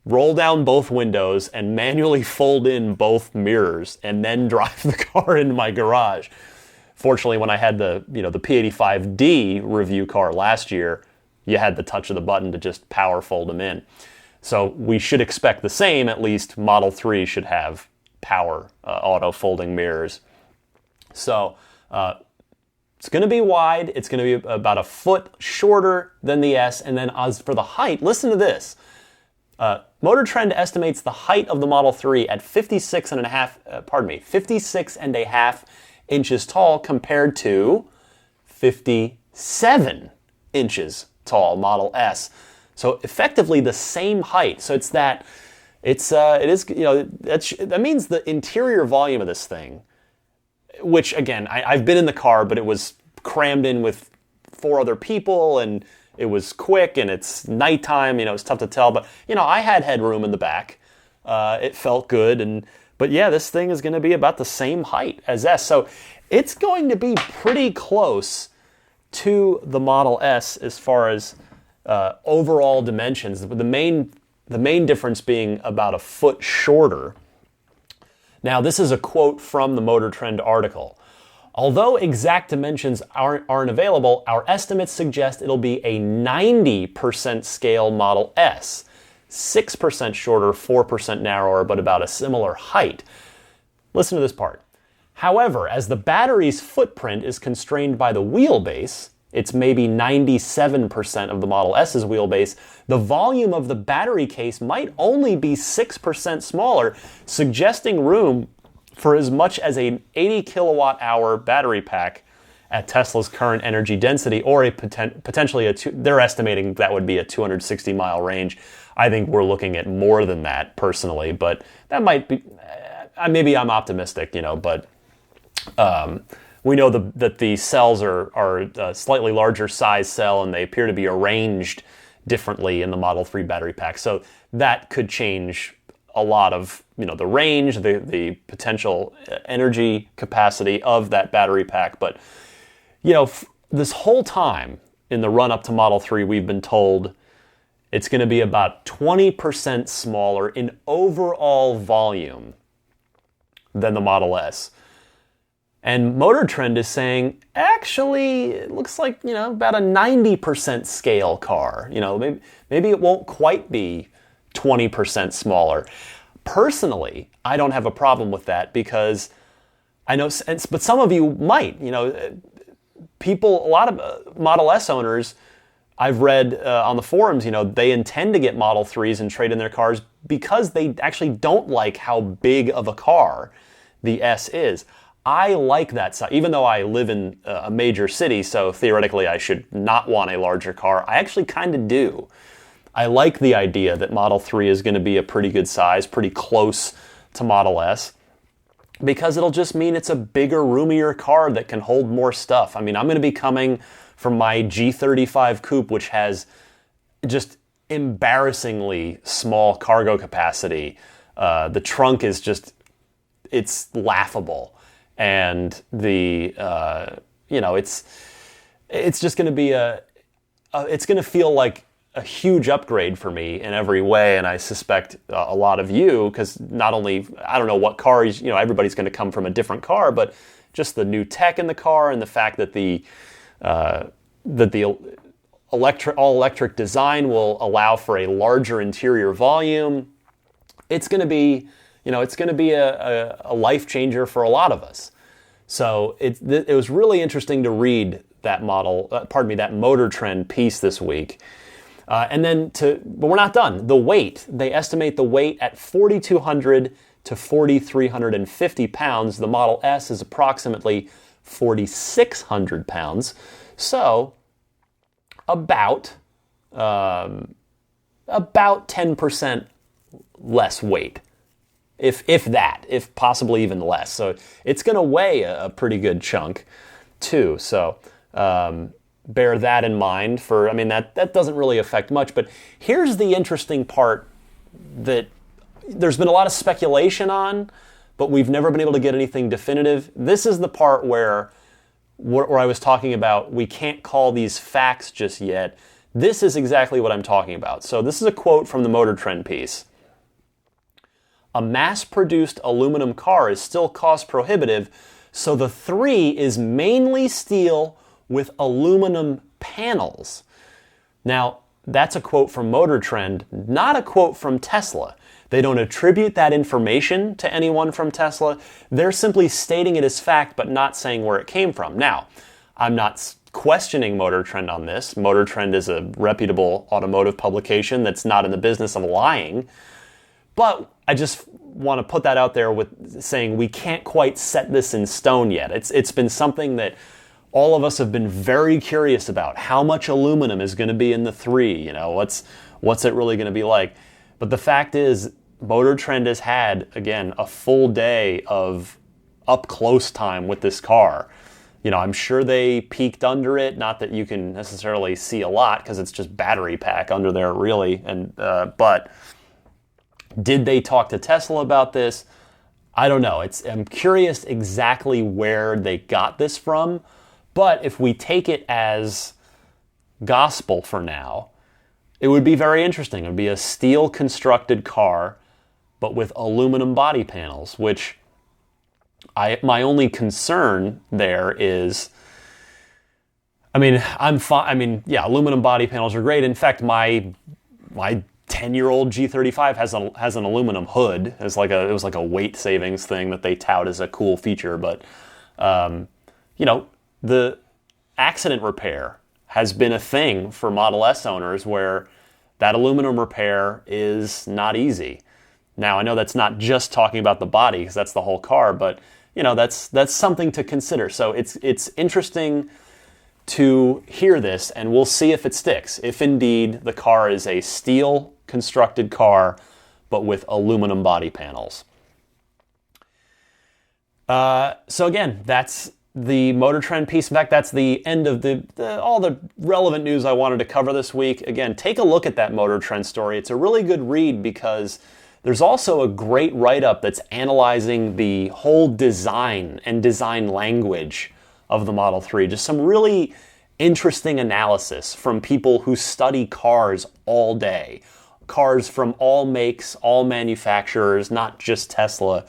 roll down both windows, and manually fold in both mirrors, and then drive the car into my garage. Fortunately, when I had the P85D review car last year, you had the touch of the button to just power fold them in. So we should expect the same. At least Model 3 should have power auto folding mirrors. So it's going to be wide. It's going to be about a foot shorter than the S. And then as for the height, listen to this. Motor Trend estimates the height of the Model 3 at 56 and a half inches tall compared to 57 inches tall Model S. So effectively the same height. So that means the interior volume of this thing, which again, I've been in the car, but it was crammed in with 4 other people, and it was quick, and it's nighttime, it's tough to tell, but I had headroom in the back. It felt good, but yeah, this thing is going to be about the same height as S. So it's going to be pretty close to the Model S as far as overall dimensions. The main difference being about a foot shorter. Now, this is a quote from the Motor Trend article. Although exact dimensions aren't available, our estimates suggest it'll be a 90% scale Model S, 6% shorter, 4% narrower, but about a similar height. Listen to this part. However, as the battery's footprint is constrained by the wheelbase, it's maybe 97% of the Model S's wheelbase, the volume of the battery case might only be 6% smaller, suggesting room for as much as an 80 kilowatt hour battery pack at Tesla's current energy density, or potentially they're estimating that would be a 260 mile range. I think we're looking at more than that personally, but that might be, maybe I'm optimistic, but we know that the cells are a slightly larger size cell, and they appear to be arranged differently in the Model 3 battery pack. So that could change a lot of, the range, the potential energy capacity of that battery pack. But, this whole time in the run up to Model 3, we've been told it's going to be about 20% smaller in overall volume than the Model S. And Motor Trend is saying, actually, it looks like, about a 90% scale car. Maybe it won't quite be 20% smaller. Personally, I don't have a problem with that because I know, but some of you might, people, a lot of Model S owners, I've read on the forums, they intend to get Model 3s and trade in their cars because they actually don't like how big of a car the S is. I like that size, even though I live in a major city, so theoretically I should not want a larger car. I actually kind of do. I like the idea that Model 3 is going to be a pretty good size, pretty close to Model S, because it'll just mean it's a bigger, roomier car that can hold more stuff. I mean, I'm going to be coming from my G35 Coupe, which has just embarrassingly small cargo capacity. The trunk is just, it's laughable. And the, it's just going to be it's going to feel like a huge upgrade for me in every way. And I suspect a lot of you, because not only, I don't know what cars, everybody's going to come from a different car, but just the new tech in the car and the fact that the all-electric design will allow for a larger interior volume. It's going to be, a life changer for a lot of us. So it was really interesting to read that that Motor Trend piece this week. But we're not done. The weight, they estimate the weight at 4,200 to 4,350 pounds. The Model S is approximately 4,600 pounds. So about 10% less weight. If that, if possibly even less. So it's going to weigh a pretty good chunk too. So bear that in mind that doesn't really affect much. But here's the interesting part that there's been a lot of speculation on, but we've never been able to get anything definitive. This is the part where I was talking about we can't call these facts just yet. This is exactly what I'm talking about. So this is a quote from the Motor Trend piece. A mass-produced aluminum car is still cost prohibitive, so the 3 is mainly steel with aluminum panels. Now, that's a quote from Motor Trend, not a quote from Tesla. They don't attribute that information to anyone from Tesla. They're simply stating it as fact, but not saying where it came from. Now, I'm not questioning Motor Trend on this. Motor Trend is a reputable automotive publication that's not in the business of lying. But I just want to put that out there with saying we can't quite set this in stone yet. It's been something that all of us have been very curious about. How much aluminum is going to be in the 3? What's it really going to be like? But the fact is, Motor Trend has had, again, a full day of up-close time with this car. I'm sure they peeked under it. Not that you can necessarily see a lot because it's just battery pack under there, really. But did they talk to Tesla about this? I don't know. I'm curious exactly where they got this from. But if we take it as gospel for now, it would be very interesting. It would be a steel-constructed car, but with aluminum body panels, which my only concern there is, aluminum body panels are great. In fact, my 10-year-old G35 has an aluminum hood. It was like a weight savings thing that they tout as a cool feature. But the accident repair has been a thing for Model S owners where that aluminum repair is not easy. Now, I know that's not just talking about the body because that's the whole car, but that's something to consider. So it's interesting to hear this, and we'll see if it sticks. If indeed the car is a steel constructed car, but with aluminum body panels. So again, that's the Motor Trend piece. In fact, that's the end of all the relevant news I wanted to cover this week. Again, take a look at that Motor Trend story. It's a really good read because there's also a great write-up that's analyzing the whole design and design language of the Model 3. Just some really interesting analysis from people who study cars all day. Cars from all makes, all manufacturers, not just Tesla.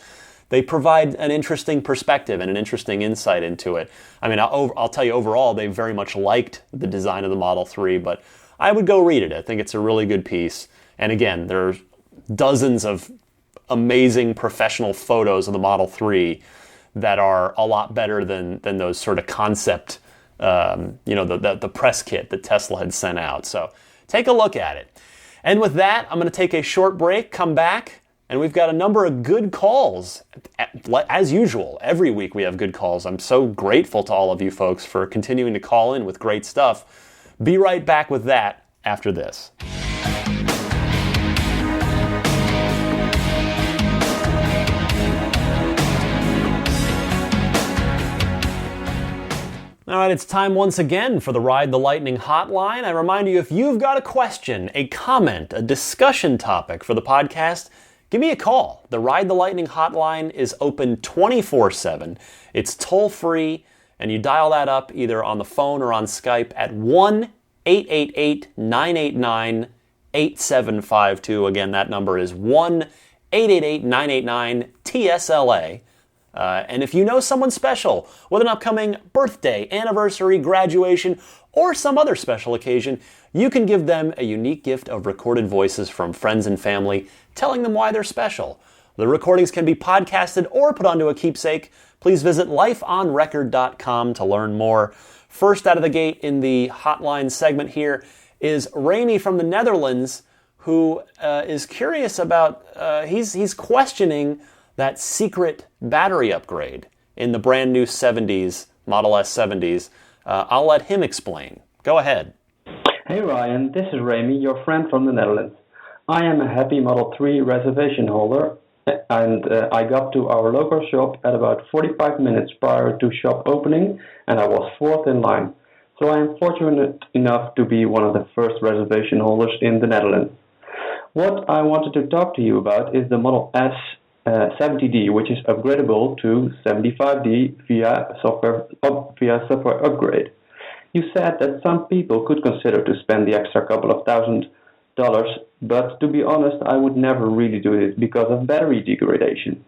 They provide an interesting perspective and an interesting insight into it. I mean, I'll tell you overall, they very much liked the design of the Model 3, but I would go read it. I think it's a really good piece. And again, there's dozens of amazing professional photos of the Model 3 that are a lot better than those sort of concept, the press kit that Tesla had sent out. So take a look at it. And with that, I'm going to take a short break, come back, and we've got a number of good calls. As usual, every week we have good calls. I'm so grateful to all of you folks for continuing to call in with great stuff. Be right back with that after this. All right, it's time once again for the Ride the Lightning hotline. I remind you, if you've got a question, a comment, a discussion topic for the podcast, give me a call. The Ride the Lightning hotline is open 24/7. It's toll-free, and you dial that up either on the phone or on Skype at 1-888-989-8752. Again, that number is 1-888-989-TSLA. And if you know someone special with an upcoming birthday, anniversary, graduation, or some other special occasion, you can give them a unique gift of recorded voices from friends and family telling them why they're special. The recordings can be podcasted or put onto a keepsake. Please visit lifeonrecord.com to learn more. First out of the gate in the hotline segment here is Remy from the Netherlands, who is curious about, he's questioning that secret battery upgrade in the brand new 70s, Model S 70s. I'll let him explain. Go ahead. Hey Ryan, this is Remy, your friend from the Netherlands. I am a happy Model 3 reservation holder, and I got to our local shop at about 45 minutes prior to shop opening, and I was fourth in line. So I am fortunate enough to be one of the first reservation holders in the Netherlands. What I wanted to talk to you about is the Model S 70D, which is upgradable to 75D via software upgrade. You said that some people could consider to spend the extra couple of $1,000, but to be honest, I would never really do it because of battery degradation.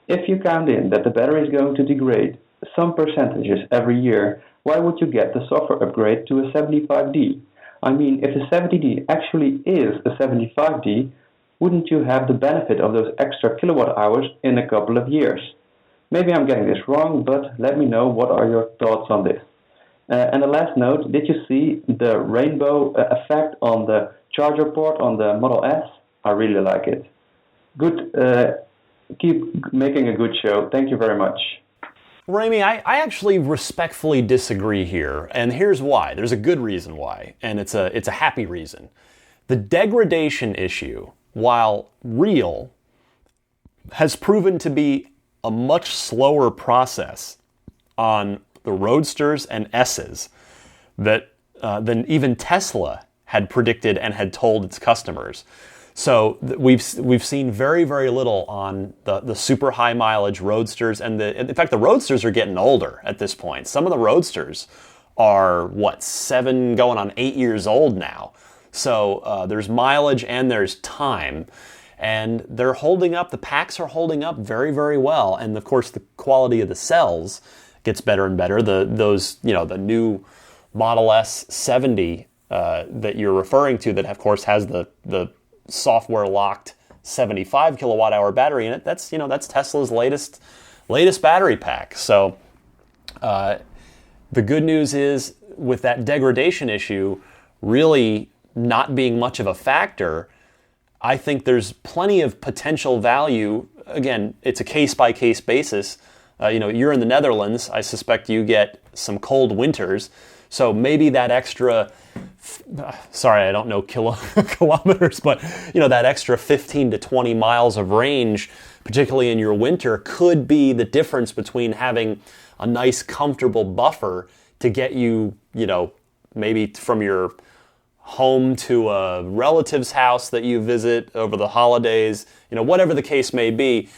If you count in that the battery is going to degrade some percentages every year, why would you get the software upgrade to a 75D? I mean, if the 70D actually is a 75D, wouldn't you have the benefit of those extra kilowatt hours in a couple of years? Maybe I'm getting this wrong, but let me know what are your thoughts on this. And the last note, did you see the rainbow effect on the charger port on the Model S? I really like it. Good, keep making a good show. Thank you very much. Remy, I actually respectfully disagree here, and here's why. There's a good reason why, and it's a happy reason. The degradation issue, while real, has proven to be a much slower process on the Roadsters and S's than even Tesla had predicted and had told its customers. So we've seen very, very little on the super high mileage Roadsters, and in fact the Roadsters are getting older at this point. Some of the Roadsters are 7 going on 8 years old now. So there's mileage and there's time, and they're holding up. The packs are holding up very, very well, and of course the quality of the cells gets better and better. The new Model S 70 that you're referring to, that of course has the software locked 75 kilowatt hour battery in it. That's Tesla's latest battery pack. So the good news is, with that degradation issue really not being much of a factor, I think there's plenty of potential value. Again, it's a case-by-case basis. You're in the Netherlands. I suspect you get some cold winters. So maybe that extra sorry, I don't know kilometers, but that extra 15 to 20 miles of range, particularly in your winter, could be the difference between having a nice, comfortable buffer to get you, maybe from your home to a relative's house that you visit over the holidays, whatever the case may be.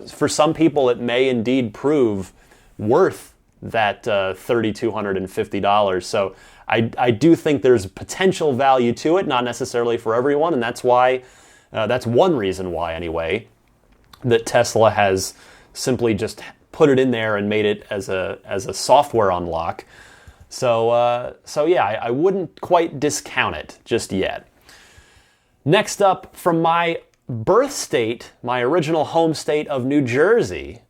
For some people, it may indeed prove worth that $3,250. So I do think there's potential value to it, not necessarily for everyone, and that's why, that's one reason why anyway, that Tesla has simply just put it in there and made it as a software unlock. So yeah, I wouldn't quite discount it just yet. Next up, from my birth state, my original home state of New Jersey,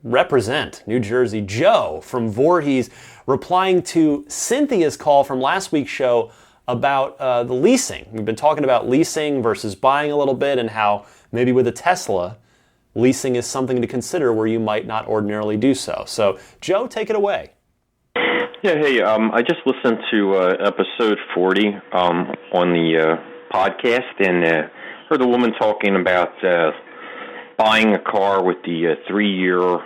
represent New Jersey, Joe from Voorhees, replying to Cynthia's call from last week's show about the leasing. We've been talking about leasing versus buying a little bit, and how maybe with a Tesla, leasing is something to consider where you might not ordinarily do so. So, Joe, take it away. Yeah, hey, I just listened to episode 40 on the podcast, and heard a woman talking about buying a car with the 3-year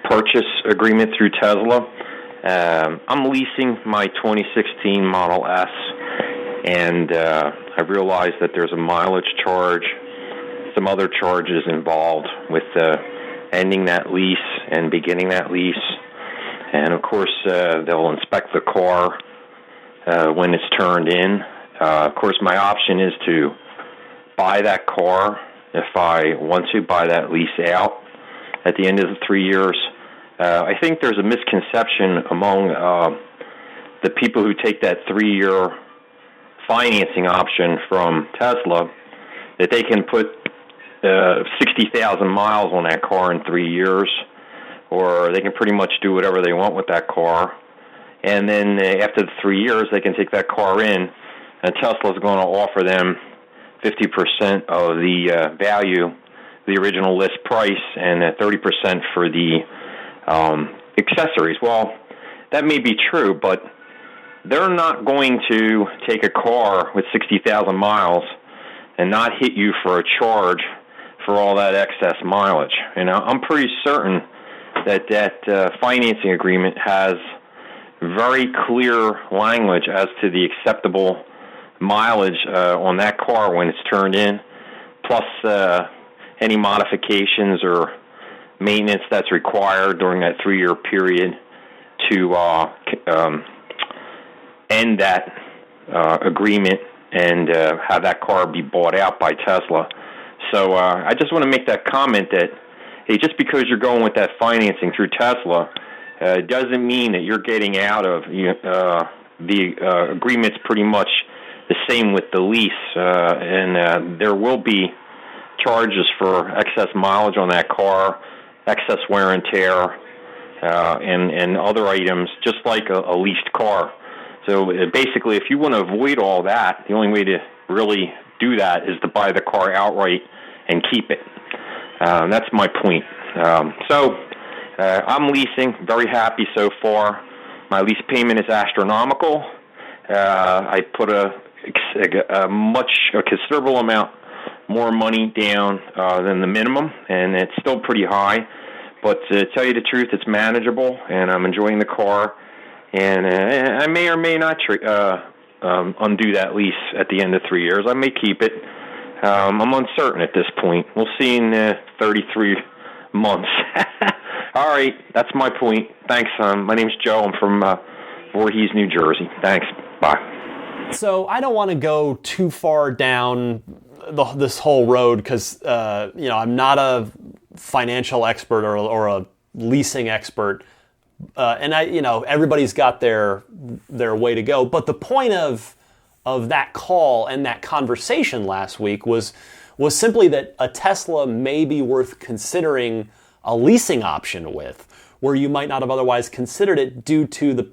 purchase agreement through Tesla. I'm leasing my 2016 Model S, and I realized that there's a mileage charge, some other charges involved with ending that lease and beginning that lease. And, of course, they'll inspect the car when it's turned in. Of course, my option is to buy that car if I want to, buy that lease out at the end of the 3 years. I think there's a misconception among the people who take that 3-year financing option from Tesla that they can put 60,000 miles on that car in 3 years, or they can pretty much do whatever they want with that car. And then after the 3 years, they can take that car in, and Tesla's going to offer them 50% of the value, the original list price, and 30% for the accessories. Well, that may be true, but they're not going to take a car with 60,000 miles and not hit you for a charge for all that excess mileage. I'm pretty certain that financing agreement has very clear language as to the acceptable mileage on that car when it's turned in, plus any modifications or maintenance that's required during that 3-year period to end that agreement and have that car be bought out by Tesla. So I just want to make that comment that, hey, just because you're going with that financing through Tesla doesn't mean that you're getting out of the agreement's pretty much the same with the lease, and there will be charges for excess mileage on that car, excess wear and tear, and other items, just like a leased car. So basically, if you want to avoid all that, the only way to really do that is to buy the car outright and keep it. That's my point. So I'm leasing, very happy so far. My lease payment is astronomical. I put a considerable amount more money down than the minimum, and it's still pretty high. But to tell you the truth, it's manageable, and I'm enjoying the car. And I may or may not undo that lease at the end of 3 years. I may keep it. I'm uncertain at this point. We'll see in 33 months. All right, that's my point. Thanks. My name's Joe. I'm from Voorhees, New Jersey. Thanks. Bye. So I don't want to go too far down this whole road because I'm not a financial expert or a leasing expert, and everybody's got their way to go. But the point of that call and that conversation last week was simply that a Tesla may be worth considering a leasing option with, where you might not have otherwise considered it due to the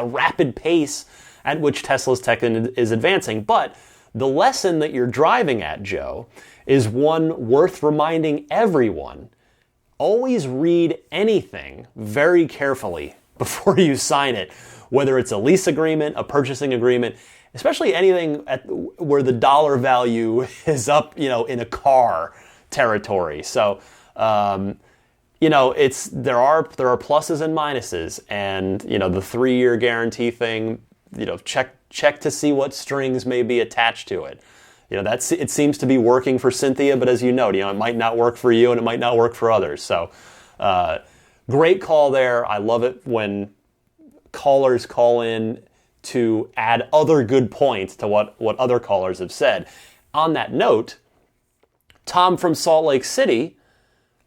rapid pace at which Tesla's tech is advancing. But the lesson that you're driving at, Joe, is one worth reminding everyone. Always read anything very carefully before you sign it. whether it's a lease agreement, a purchasing agreement, especially anything where the dollar value is up, in a car territory. So, there are pluses and minuses, and the 3-year guarantee thing, check to see what strings may be attached to it. It seems to be working for Cynthia, but as you know, it might not work for you and it might not work for others. So, great call there. I love it when callers call in to add other good points to what other callers have said. On that note, Tom from Salt Lake City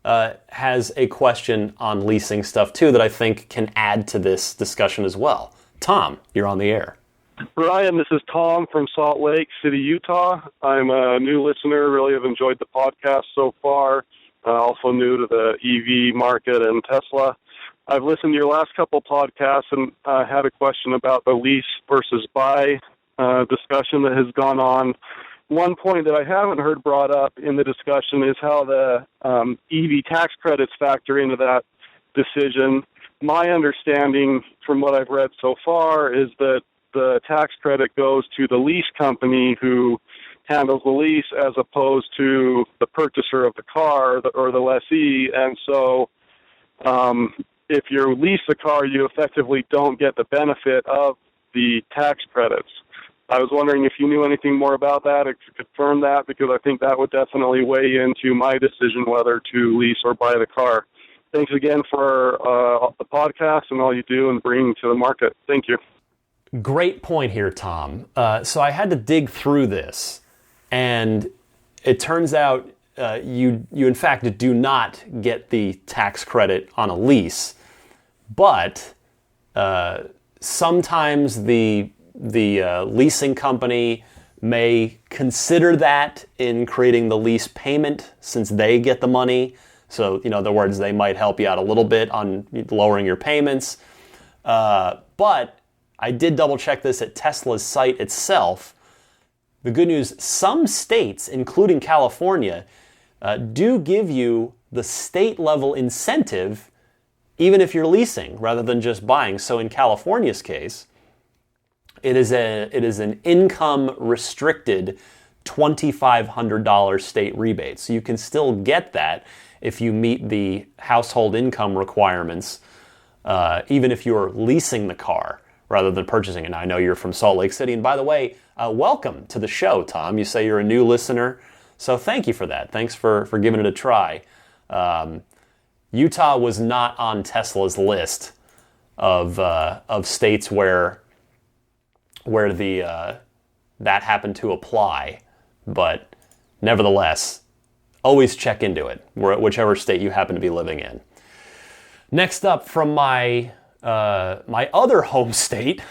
has a question on leasing stuff too that I think can add to this discussion as well. Tom, you're on the air. Ryan, this is Tom from Salt Lake City, Utah. I'm a new listener, really have enjoyed the podcast so far. Also new to the EV market and Tesla. I've listened to your last couple podcasts and had a question about the lease versus buy discussion that has gone on. One point that I haven't heard brought up in the discussion is how the EV tax credits factor into that decision. My understanding from what I've read so far is that the tax credit goes to the lease company who handles the lease as opposed to the purchaser of the car or the lessee. And so if you lease the car, you effectively don't get the benefit of the tax credits. I was wondering if you knew anything more about that or could confirm that, because I think that would definitely weigh into my decision whether to lease or buy the car. Thanks again for the podcast and all you do and bring to the market. Thank you. Great point here, Tom. So I had to dig through this, and it turns out you in fact do not get the tax credit on a lease, but sometimes the leasing company may consider that in creating the lease payment since they get the money. So, in other words, they might help you out a little bit on lowering your payments. But I did double check this at Tesla's site itself. The good news, some states, including California, do give you the state level incentive even if you're leasing rather than just buying. So in California's case, it is an income restricted $2,500 state rebate. So you can still get that if you meet the household income requirements, even if you're leasing the car rather than purchasing it. And I know you're from Salt Lake City. And by the way, welcome to the show, Tom. You say you're a new listener, so thank you for that. Thanks for giving it a try. Utah was not on Tesla's list of states where that happened to apply, but nevertheless, always check into it, whichever state you happen to be living in. Next up, from my other home state,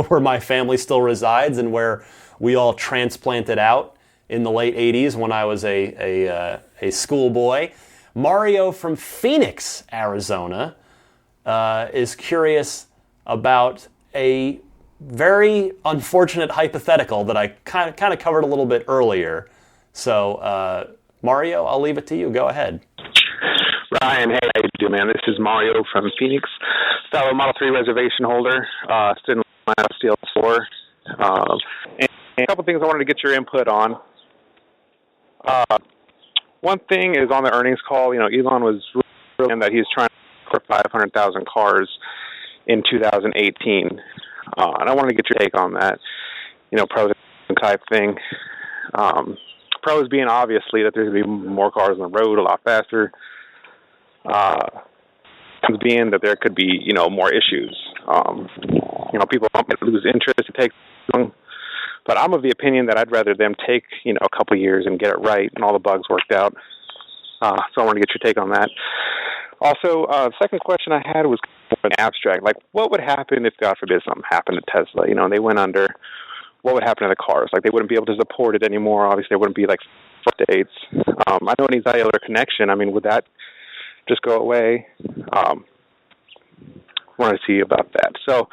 where my family still resides and where we all transplanted out in the late 80s when I was a schoolboy, Mario from Phoenix, Arizona, is curious about a very unfortunate hypothetical that I kind of covered a little bit earlier. So, Mario, I'll leave it to you. Go ahead. Ryan, hey, how you doing, man? This is Mario from Phoenix, fellow Model 3 reservation holder, sitting in my CL4. And a couple things I wanted to get your input on. One thing is on the earnings call, Elon was revealing that he's trying to for 500,000 cars in 2018. And I wanted to get your take on that, pros and type thing. Pros being obviously that there's going to be more cars on the road a lot faster. Being that there could be, more issues. People don't lose interest. It takes long. But I'm of the opinion that I'd rather them take, a couple of years and get it right and all the bugs worked out. So I want to get your take on that. Also, second question I had was an abstract. Like, what would happen if, God forbid, something happened to Tesla? They went under. What would happen to the cars? Like, they wouldn't be able to support it anymore. Obviously, there wouldn't be, dates. I know it needs cellular connection. I mean, would that just go away? Wanted to see about that. So,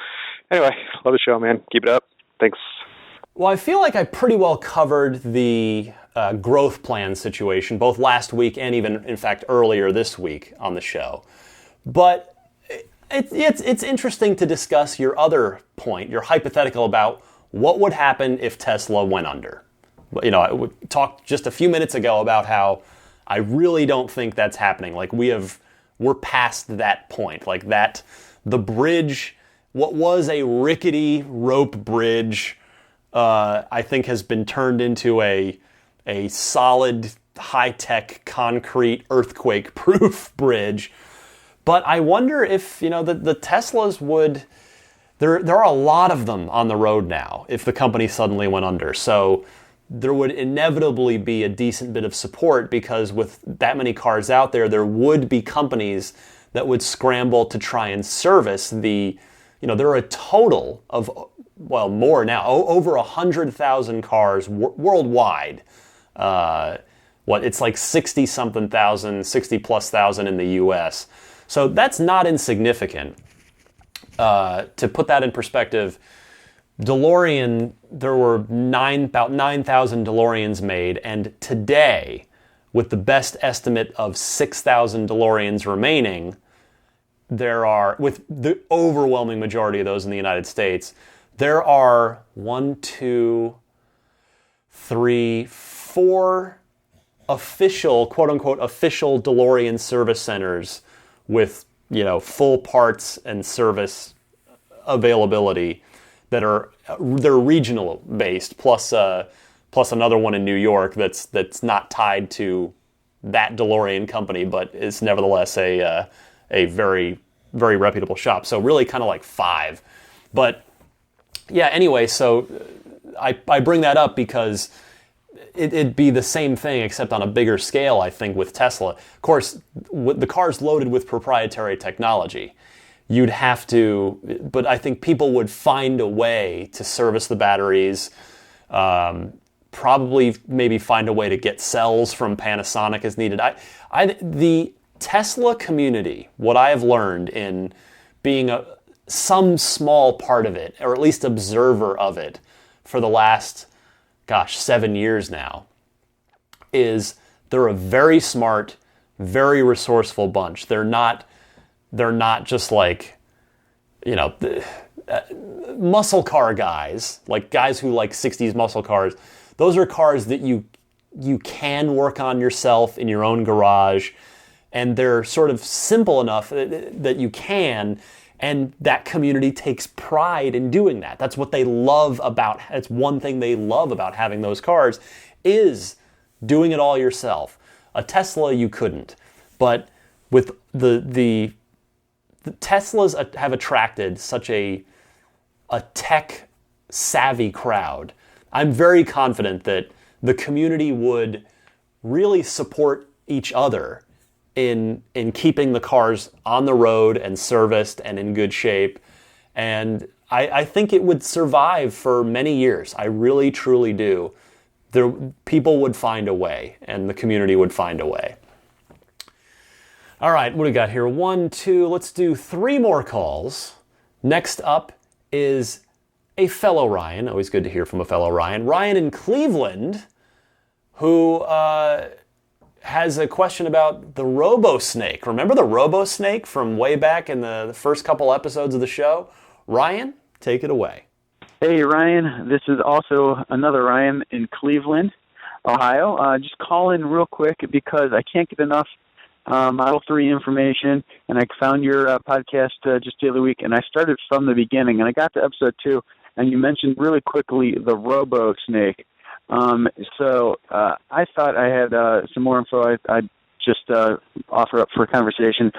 anyway, love the show, man. Keep it up. Thanks. Well, I feel like I pretty well covered the growth plan situation, both last week and even, in fact, earlier this week on the show. But it's interesting to discuss your other point, your hypothetical about what would happen if Tesla went under. You know, I talked just a few minutes ago about how I really don't think that's happening. Like we're past that point. Like the bridge, what was a rickety rope bridge, I think has been turned into a solid, high-tech, concrete, earthquake-proof bridge. But I wonder if, you know, the Teslas would... There are a lot of them on the road now if the company suddenly went under. So there would inevitably be a decent bit of support because with that many cars out there, there would be companies that would scramble to try and service the... You know, there are a total of, well, more now, over 100,000 cars worldwide. It's like 60-something thousand, 60-plus thousand in the U.S., so that's not insignificant. To put that in perspective, DeLorean, there were about 9,000 DeLoreans made, and today, with the best estimate of 6,000 DeLoreans remaining, there are, with the overwhelming majority of those in the United States, there are 4 official, quote-unquote, official DeLorean service centers with, you know, full parts and service availability they're regional based, plus another one in New York that's not tied to that DeLorean company, but is nevertheless a very, very reputable shop. So really kind of like 5. But yeah, anyway, so I bring that up because it'd be the same thing except on a bigger scale, I think, with Tesla. Of course, the car's loaded with proprietary technology. You'd have to, but I think people would find a way to service the batteries, probably maybe find a way to get cells from Panasonic as needed. The Tesla community, what I have learned in being some small part of it, or at least observer of it, for the last 7 years now, is they're a very smart, very resourceful bunch. They're not just like, you know, muscle car guys, like guys who like 60s muscle cars. Those are cars that you can work on yourself in your own garage, and they're sort of simple enough that you can. And that community takes pride in doing that. That's what they love about, it's one thing they love about having those cars, is doing it all yourself. A Tesla, you couldn't. But with the Teslas have attracted such a tech-savvy crowd. I'm very confident that the community would really support each other in keeping the cars on the road and serviced and in good shape. And I think it would survive for many years. I really, truly do. People would find a way, and the community would find a way. All right, what do we got here? 1, 2, let's do 3 more calls. Next up is a fellow Ryan. Always good to hear from a fellow Ryan. Ryan in Cleveland, who has a question about the RoboSnake. Remember the RoboSnake from way back in the first couple episodes of the show? Ryan, take it away. Hey, Ryan. This is also another Ryan in Cleveland, Ohio. Just call in real quick because I can't get enough Model 3 information, and I found your podcast just the other week, and I started from the beginning, and I got to episode 2, and you mentioned really quickly the RoboSnake. So I thought I had some more info I'd just offer up for conversation.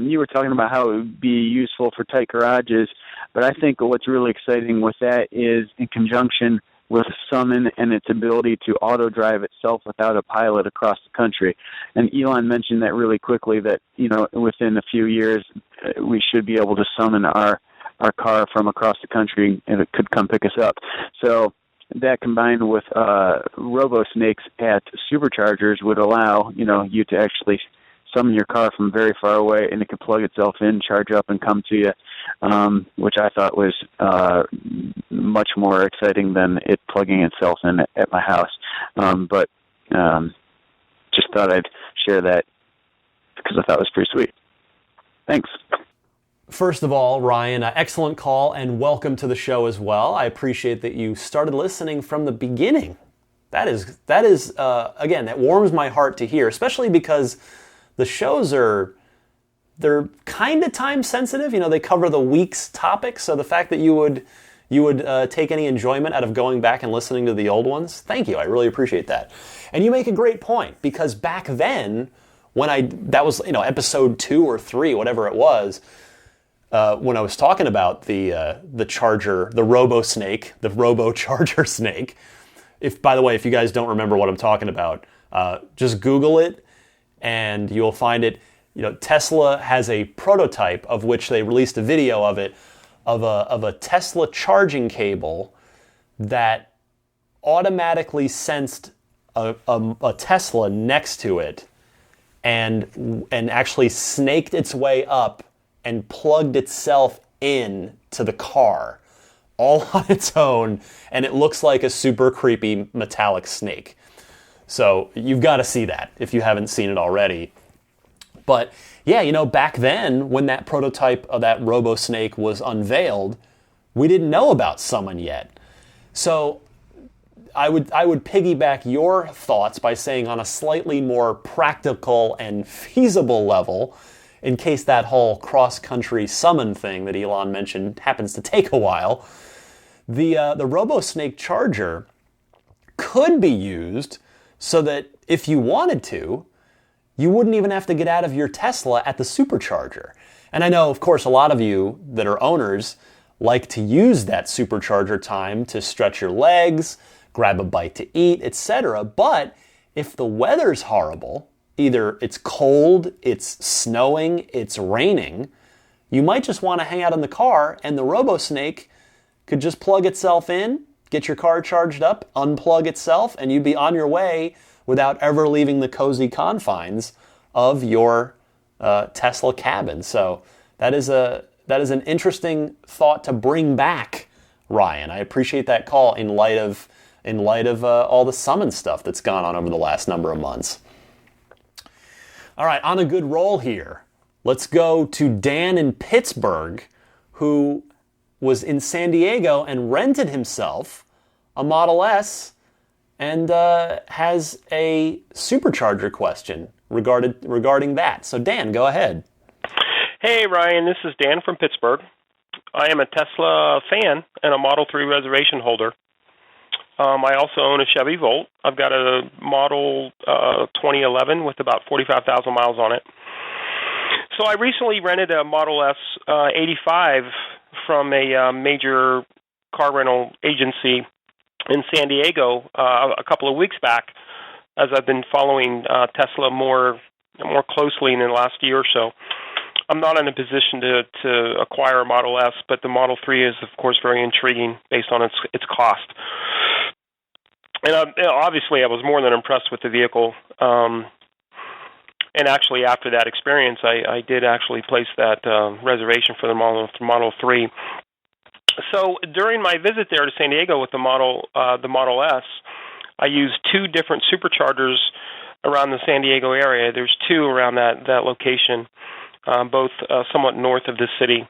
You were talking about how it would be useful for tight garages, but I think what's really exciting with that is in conjunction with Summon and its ability to auto-drive itself without a pilot across the country. And Elon mentioned that really quickly, that, you know, within a few years we should be able to summon our car from across the country, and it could come pick us up. So that combined with RoboSnakes at superchargers would allow, you know, you to actually summon your car from very far away, and it could plug itself in, charge up, and come to you, which I thought was much more exciting than it plugging itself in at my house. But just thought I'd share that because I thought it was pretty sweet. Thanks. First of all, Ryan, excellent call and welcome to the show as well. I appreciate that you started listening from the beginning. That is again, that warms my heart to hear, especially because the shows they're kind of time sensitive. They cover the week's topics. So the fact that you would take any enjoyment out of going back and listening to the old ones, thank you. I really appreciate that. And you make a great point, because back then, that was episode 2 or 3, whatever it was, when I was talking about the charger, the Robo Snake, the Robo Charger Snake. By the way, if you guys don't remember what I'm talking about, just Google it and you'll find it. Tesla has a prototype of which they released a video of it, of a Tesla charging cable that automatically sensed a Tesla next to it and actually snaked its way up and plugged itself in to the car all on its own, and it looks like a super creepy metallic snake. So you've got to see that if you haven't seen it already. But yeah, back then when that prototype of that Robo Snake was unveiled, we didn't know about Summon yet. So I would piggyback your thoughts by saying, on a slightly more practical and feasible level, in case that whole cross-country Summon thing that Elon mentioned happens to take a while, the RoboSnake charger could be used so that if you wanted to, you wouldn't even have to get out of your Tesla at the supercharger. And I know, of course, a lot of you that are owners like to use that supercharger time to stretch your legs, grab a bite to eat, etc. But if the weather's horrible, either it's cold, it's snowing, it's raining, you might just want to hang out in the car, and the RoboSnake could just plug itself in, get your car charged up, unplug itself, and you'd be on your way without ever leaving the cozy confines of your Tesla cabin. So that is an interesting thought to bring back, Ryan. I appreciate that call in light of all the Summon stuff that's gone on over the last number of months. All right, on a good roll here. Let's go to Dan in Pittsburgh, who was in San Diego and rented himself a Model S and has a supercharger question regarding that. So Dan, go ahead. Hey Ryan, this is Dan from Pittsburgh. I am a Tesla fan and a Model 3 reservation holder. I also own a Chevy Volt. I've got a Model 2011 with about 45,000 miles on it. So I recently rented a Model S 85 from a major car rental agency in San Diego a couple of weeks back, as I've been following Tesla more closely in the last year or so. I'm not in a position to acquire a Model S, but the Model 3 is, of course, very intriguing based on its cost. And obviously, I was more than impressed with the vehicle. And actually, after that experience, I did actually place that reservation for the Model 3. So during my visit there to San Diego with the Model S, I used 2 different superchargers around the San Diego area. There's 2 around that location, both somewhat north of the city.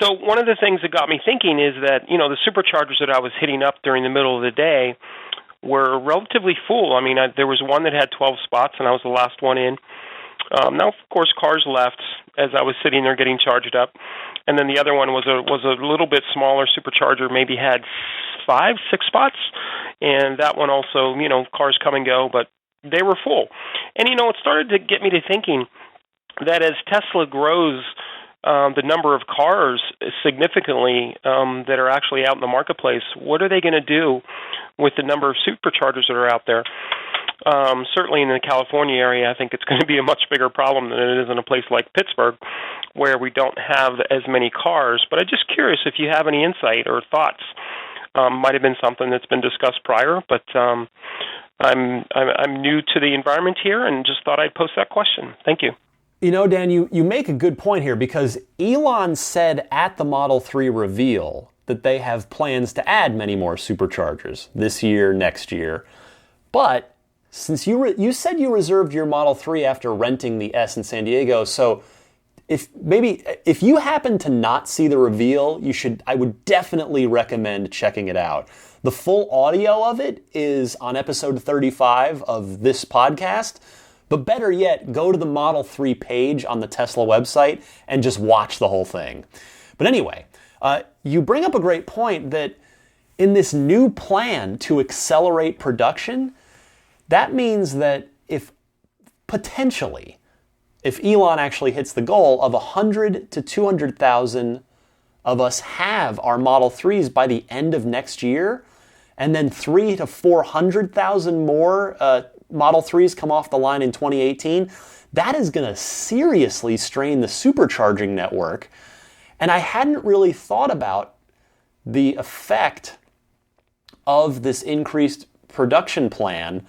So one of the things that got me thinking is that, the superchargers that I was hitting up during the middle of the day were relatively full. I mean, there was one that had 12 spots, and I was the last one in. Now, of course, cars left as I was sitting there getting charged up. And then the other one was a little bit smaller supercharger, maybe had 5, 6 spots. And that one also, cars come and go, but they were full. And, it started to get me to thinking that as Tesla grows the number of cars significantly that are actually out in the marketplace, what are they going to do with the number of superchargers that are out there? Certainly in the California area, I think it's going to be a much bigger problem than it is in a place like Pittsburgh, where we don't have as many cars. But I'm just curious if you have any insight or thoughts. Might have been something that's been discussed prior, but I'm new to the environment here and just thought I'd post that question. Thank you. Dan, you make a good point here, because Elon said at the Model 3 reveal that they have plans to add many more superchargers this year, next year. But since you said you reserved your Model 3 after renting the S in San Diego, so if you happen to not see the reveal, I would definitely recommend checking it out. The full audio of it is on episode 35 of this podcast, but better yet, go to the Model 3 page on the Tesla website and just watch the whole thing. But anyway, you bring up a great point that in this new plan to accelerate production, that means that if Elon actually hits the goal of 100 to 200,000 of us have our Model 3s by the end of next year, and then 300,000 to 400,000 more Model 3s come off the line in 2018, that is going to seriously strain the supercharging network. And I hadn't really thought about the effect of this increased production plan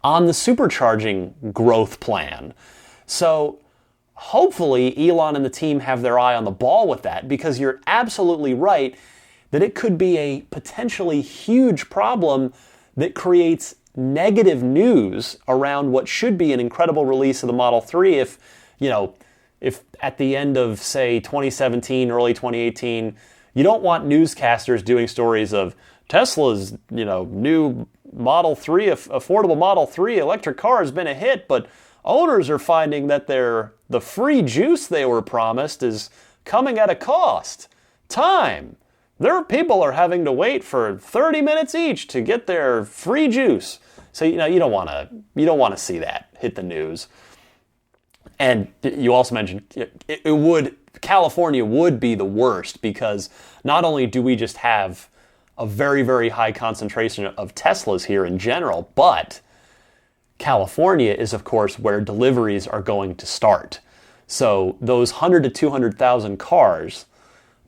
on the supercharging growth plan. So hopefully Elon and the team have their eye on the ball with that, because you're absolutely right that it could be a potentially huge problem that creates negative news around what should be an incredible release of the Model 3 if at the end of, say, 2017, early 2018, you don't want newscasters doing stories of Tesla's, new Model 3, affordable Model 3 electric car has been a hit, but owners are finding that the free juice they were promised is coming at a cost. Time. Their people are having to wait for 30 minutes each to get their free juice. So you don't want to see that hit the news. And you also mentioned California would be the worst, because not only do we just have a very, very high concentration of Teslas here in general, but California is, of course, where deliveries are going to start. So those 100 to 200,000 cars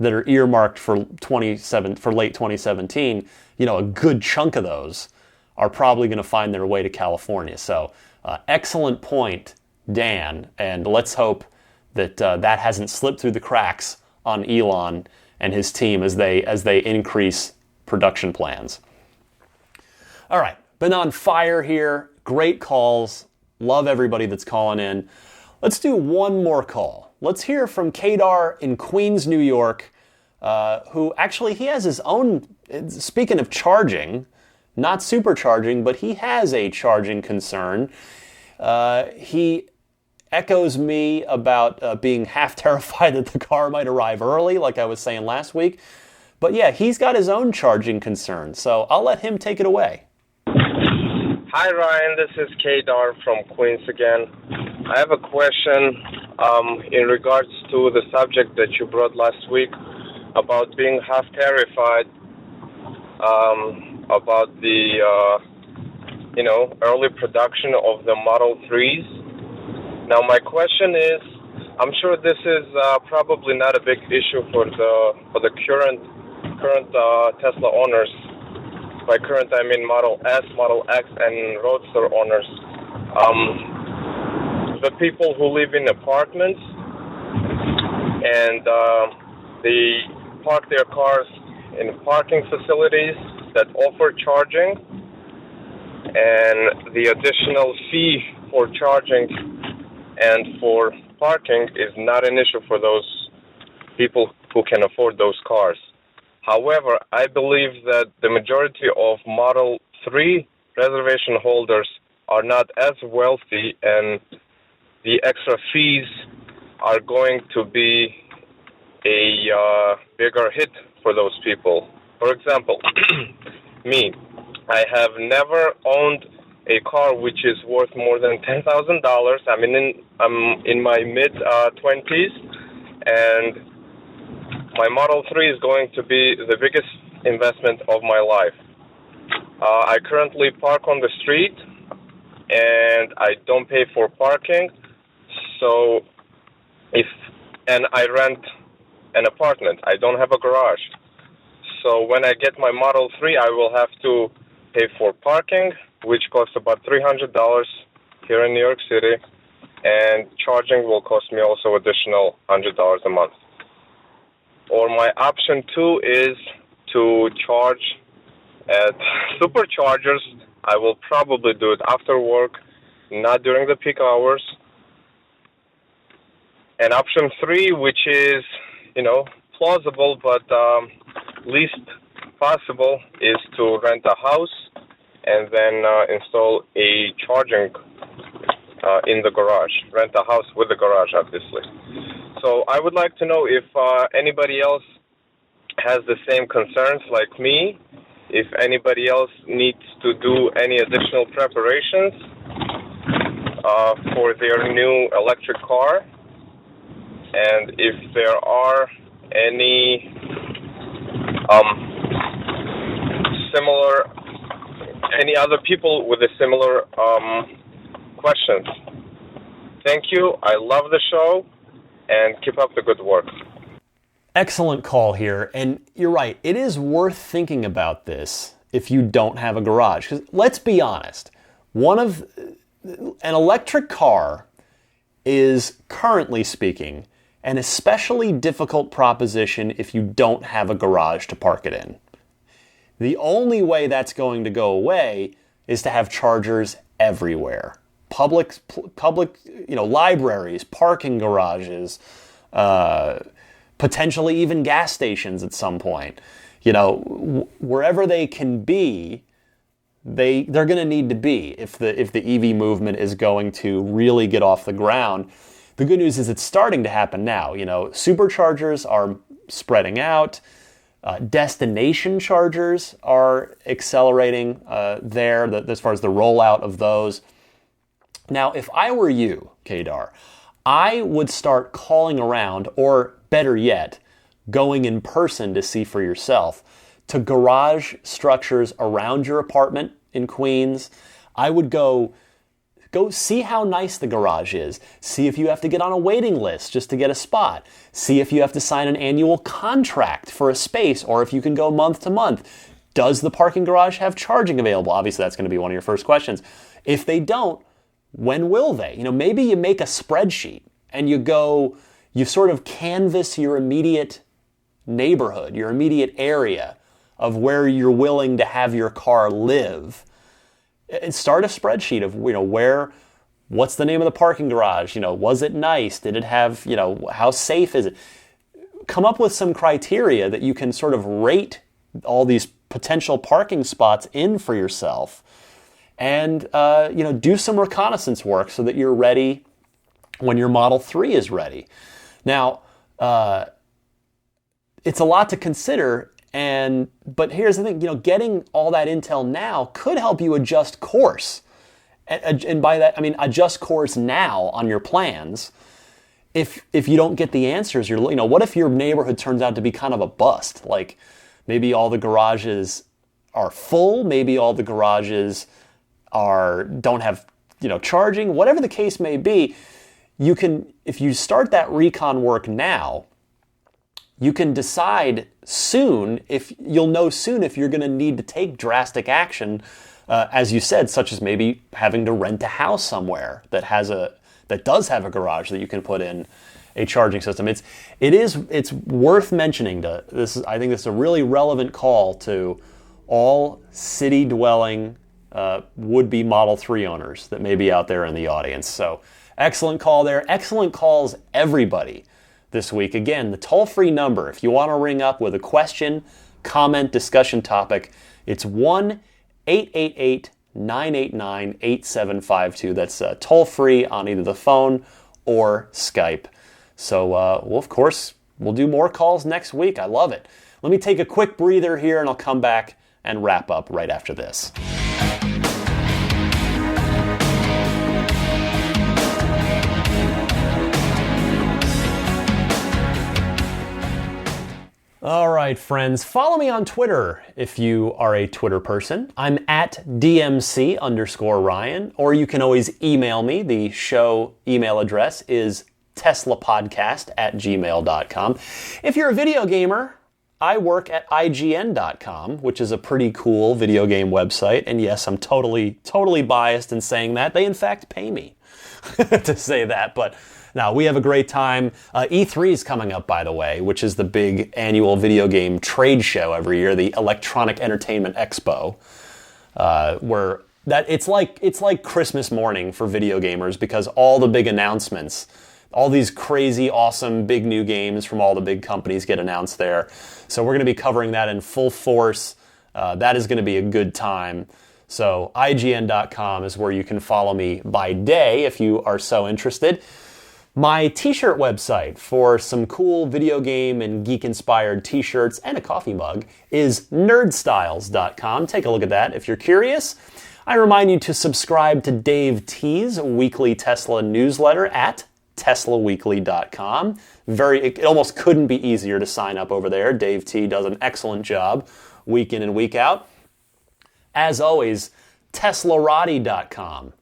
that are earmarked for late 2017, a good chunk of those are probably going to find their way to California. So excellent point, Dan, and let's hope that that hasn't slipped through the cracks on Elon and his team as they increase production plans. All right, been on fire here. Great calls. Love everybody that's calling in. Let's do one more call. Let's hear from Kedar in Queens, New York, who actually, he has his own, speaking of charging, not supercharging, but he has a charging concern. He echoes me about being half terrified that the car might arrive early, like I was saying last week. But yeah, he's got his own charging concern, so I'll let him take it away. Hi, Ryan. This is Kedar from Queens again. I have a question in regards to the subject that you brought last week about being half terrified about the early production of the Model 3s. Now, my question is, I'm sure this is probably not a big issue for the current Tesla owners. By current, I mean Model S, Model X, and Roadster owners. The people who live in apartments and they park their cars in parking facilities that offer charging, and the additional fee for charging and for parking is not an issue for those people who can afford those cars. However, I believe that the majority of Model 3 reservation holders are not as wealthy, and the extra fees are going to be a bigger hit for those people. For example, me, I have never owned a car which is worth more than $10,000. I'm in my mid-20s, and my Model 3 is going to be the biggest investment of my life. I currently park on the street, and I don't pay for parking. So and I rent an apartment. I don't have a garage. So when I get my Model 3, I will have to pay for parking, which costs about $300 here in New York City, and charging will cost me also additional $100 a month. Or my option 2 is to charge at superchargers. I will probably do it after work, not during the peak hours. And option 3, which is, plausible but least possible, is to rent a house and then install a charging in the garage. Rent a house with a garage, obviously. So I would like to know if anybody else has the same concerns like me, if anybody else needs to do any additional preparations for their new electric car, and if there are any any other people with a similar questions. Thank you. I love the show, and keep up the good work. Excellent call here, and you're right. It is worth thinking about this if you don't have a garage. Because let's be honest, an electric car is, currently speaking, an especially difficult proposition if you don't have a garage to park it in. The only way that's going to go away is to have chargers everywhere. Public, libraries, parking garages, potentially even gas stations at some point. Wherever they can be, they're going to need to be if the EV movement is going to really get off the ground. The good news is it's starting to happen now. Superchargers are spreading out. Destination chargers are accelerating there as far as the rollout of those. Now, if I were you, Kedar, I would start calling around, or better yet, going in person to see for yourself, to garage structures around your apartment in Queens. I would go see how nice the garage is. See if you have to get on a waiting list just to get a spot. See if you have to sign an annual contract for a space, or if you can go month to month. Does the parking garage have charging available? Obviously, that's going to be one of your first questions. If they don't, when will they? Maybe you make a spreadsheet and you sort of canvass your immediate neighborhood, your immediate area of where you're willing to have your car live. And start a spreadsheet of, what's the name of the parking garage? Was it nice? Did it have, how safe is it? Come up with some criteria that you can sort of rate all these potential parking spots in for yourself, and, do some reconnaissance work so that you're ready when your Model 3 is ready. Now, it's a lot to consider. But here's the thing, getting all that intel now could help you adjust course. And by that, I mean adjust course now on your plans. If you don't get the answers, what if your neighborhood turns out to be kind of a bust? Like maybe all the garages are full, maybe all the garages don't have, charging, whatever the case may be. If you start that recon work now, you can decide soon you'll know soon if you're going to need to take drastic action, as you said, such as maybe having to rent a house somewhere that does have a garage that you can put in a charging system. It's worth mentioning. I think this is a really relevant call to all city dwelling would-be Model 3 owners that may be out there in the audience. So excellent call there. Excellent calls, everybody, this week. Again, the toll-free number, if you want to ring up with a question, comment, discussion topic, it's 1-888-989-8752. That's toll-free on either the phone or Skype. So, of course, we'll do more calls next week. I love it. Let me take a quick breather here, and I'll come back and wrap up right after this. All right, friends, follow me on Twitter if you are a Twitter person. I'm at DMC_Ryan, or you can always email me. The show email address is teslapodcast@gmail.com. If you're a video gamer, I work at IGN.com, which is a pretty cool video game website. And yes, I'm totally biased in saying that. They, in fact, pay me to say that, but now, we have a great time. E3 is coming up, by the way, which is the big annual video game trade show every year, the Electronic Entertainment Expo, where it's like Christmas morning for video gamers, because all the big announcements all these crazy, awesome, big new games from all the big companies get announced there. So we're going to be covering that in full force. That is going to be a good time. So IGN.com is where you can follow me by day if you are so interested. My t-shirt website for some cool video game and geek-inspired t-shirts and a coffee mug is nerdstyles.com. Take a look at that if you're curious. I remind you to subscribe to Dave T's weekly Tesla newsletter at teslaweekly.com. It almost couldn't be easier to sign up over there. Dave T does an excellent job week in and week out. As always, teslarati.com.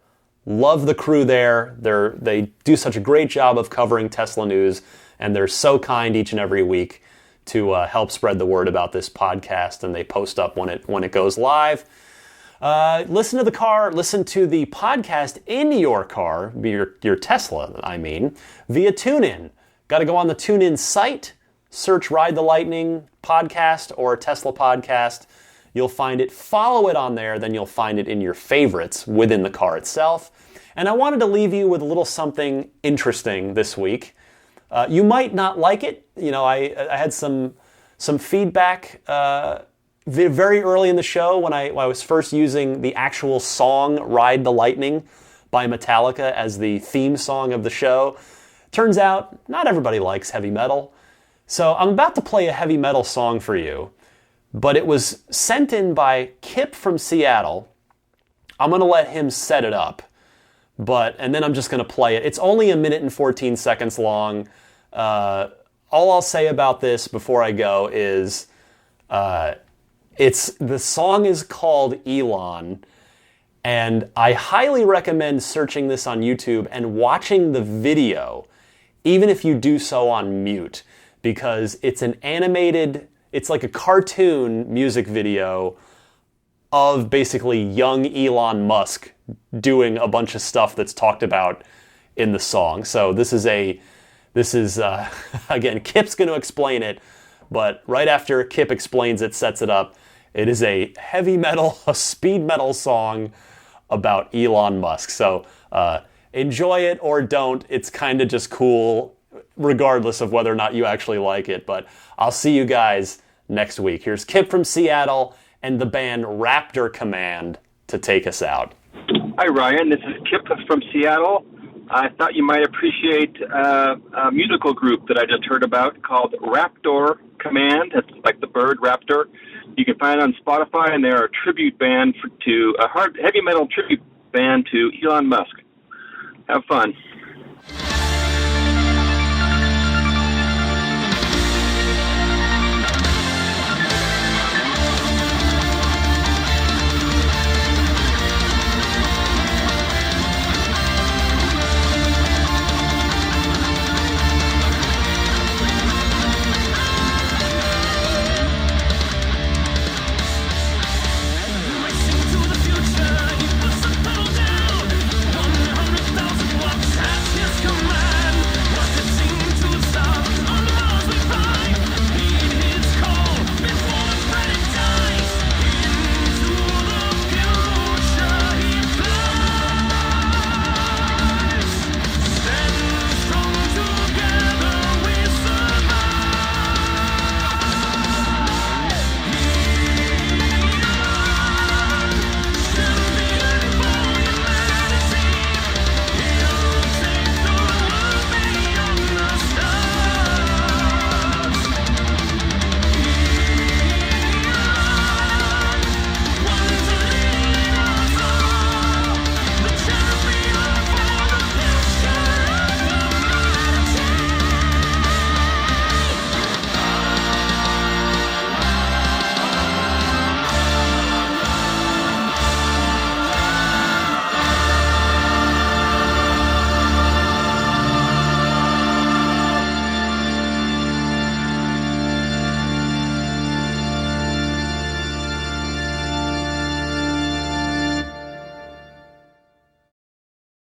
Love the crew there. They do such a great job of covering Tesla news, and they're so kind each and every week to help spread the word about this podcast, and they post up when it goes live. Listen to the podcast in your car, your Tesla, I mean, via TuneIn. Got to go on the TuneIn site, search Ride the Lightning podcast or Tesla podcast. You'll find it. Follow it on there, then you'll find it in your favorites within the car itself. And I wanted to leave you with a little something interesting this week. You might not like it. You know, I had some feedback very early in the show when I was first using the actual song Ride the Lightning by Metallica as the theme song of the show. Turns out not everybody likes heavy metal. So I'm about to play a heavy metal song for you, but it was sent in by Kip from Seattle. I'm going to let him set it up, and then I'm just going to play it. It's only 1 minute and 14 seconds long. All I'll say about this before I go is the song is called Elon, and I highly recommend searching this on YouTube and watching the video, even if you do so on mute, because it's it's like a cartoon music video of basically young Elon Musk doing a bunch of stuff that's talked about in the song. So this is again, Kip's going to explain it, but right after Kip explains it, sets it up, it is a heavy metal, a speed metal song about Elon Musk. So enjoy it or don't. It's kind of just cool, regardless of whether or not you actually like it. But I'll see you guys next week. Here's Kip from Seattle and the band Raptor Command to take us out. Hi, Ryan. This is Kip from Seattle. I thought you might appreciate a musical group that I just heard about called Raptor Command. It's like the bird raptor. You can find it on Spotify, and they're a tribute band heavy metal tribute band to Elon Musk. Have fun.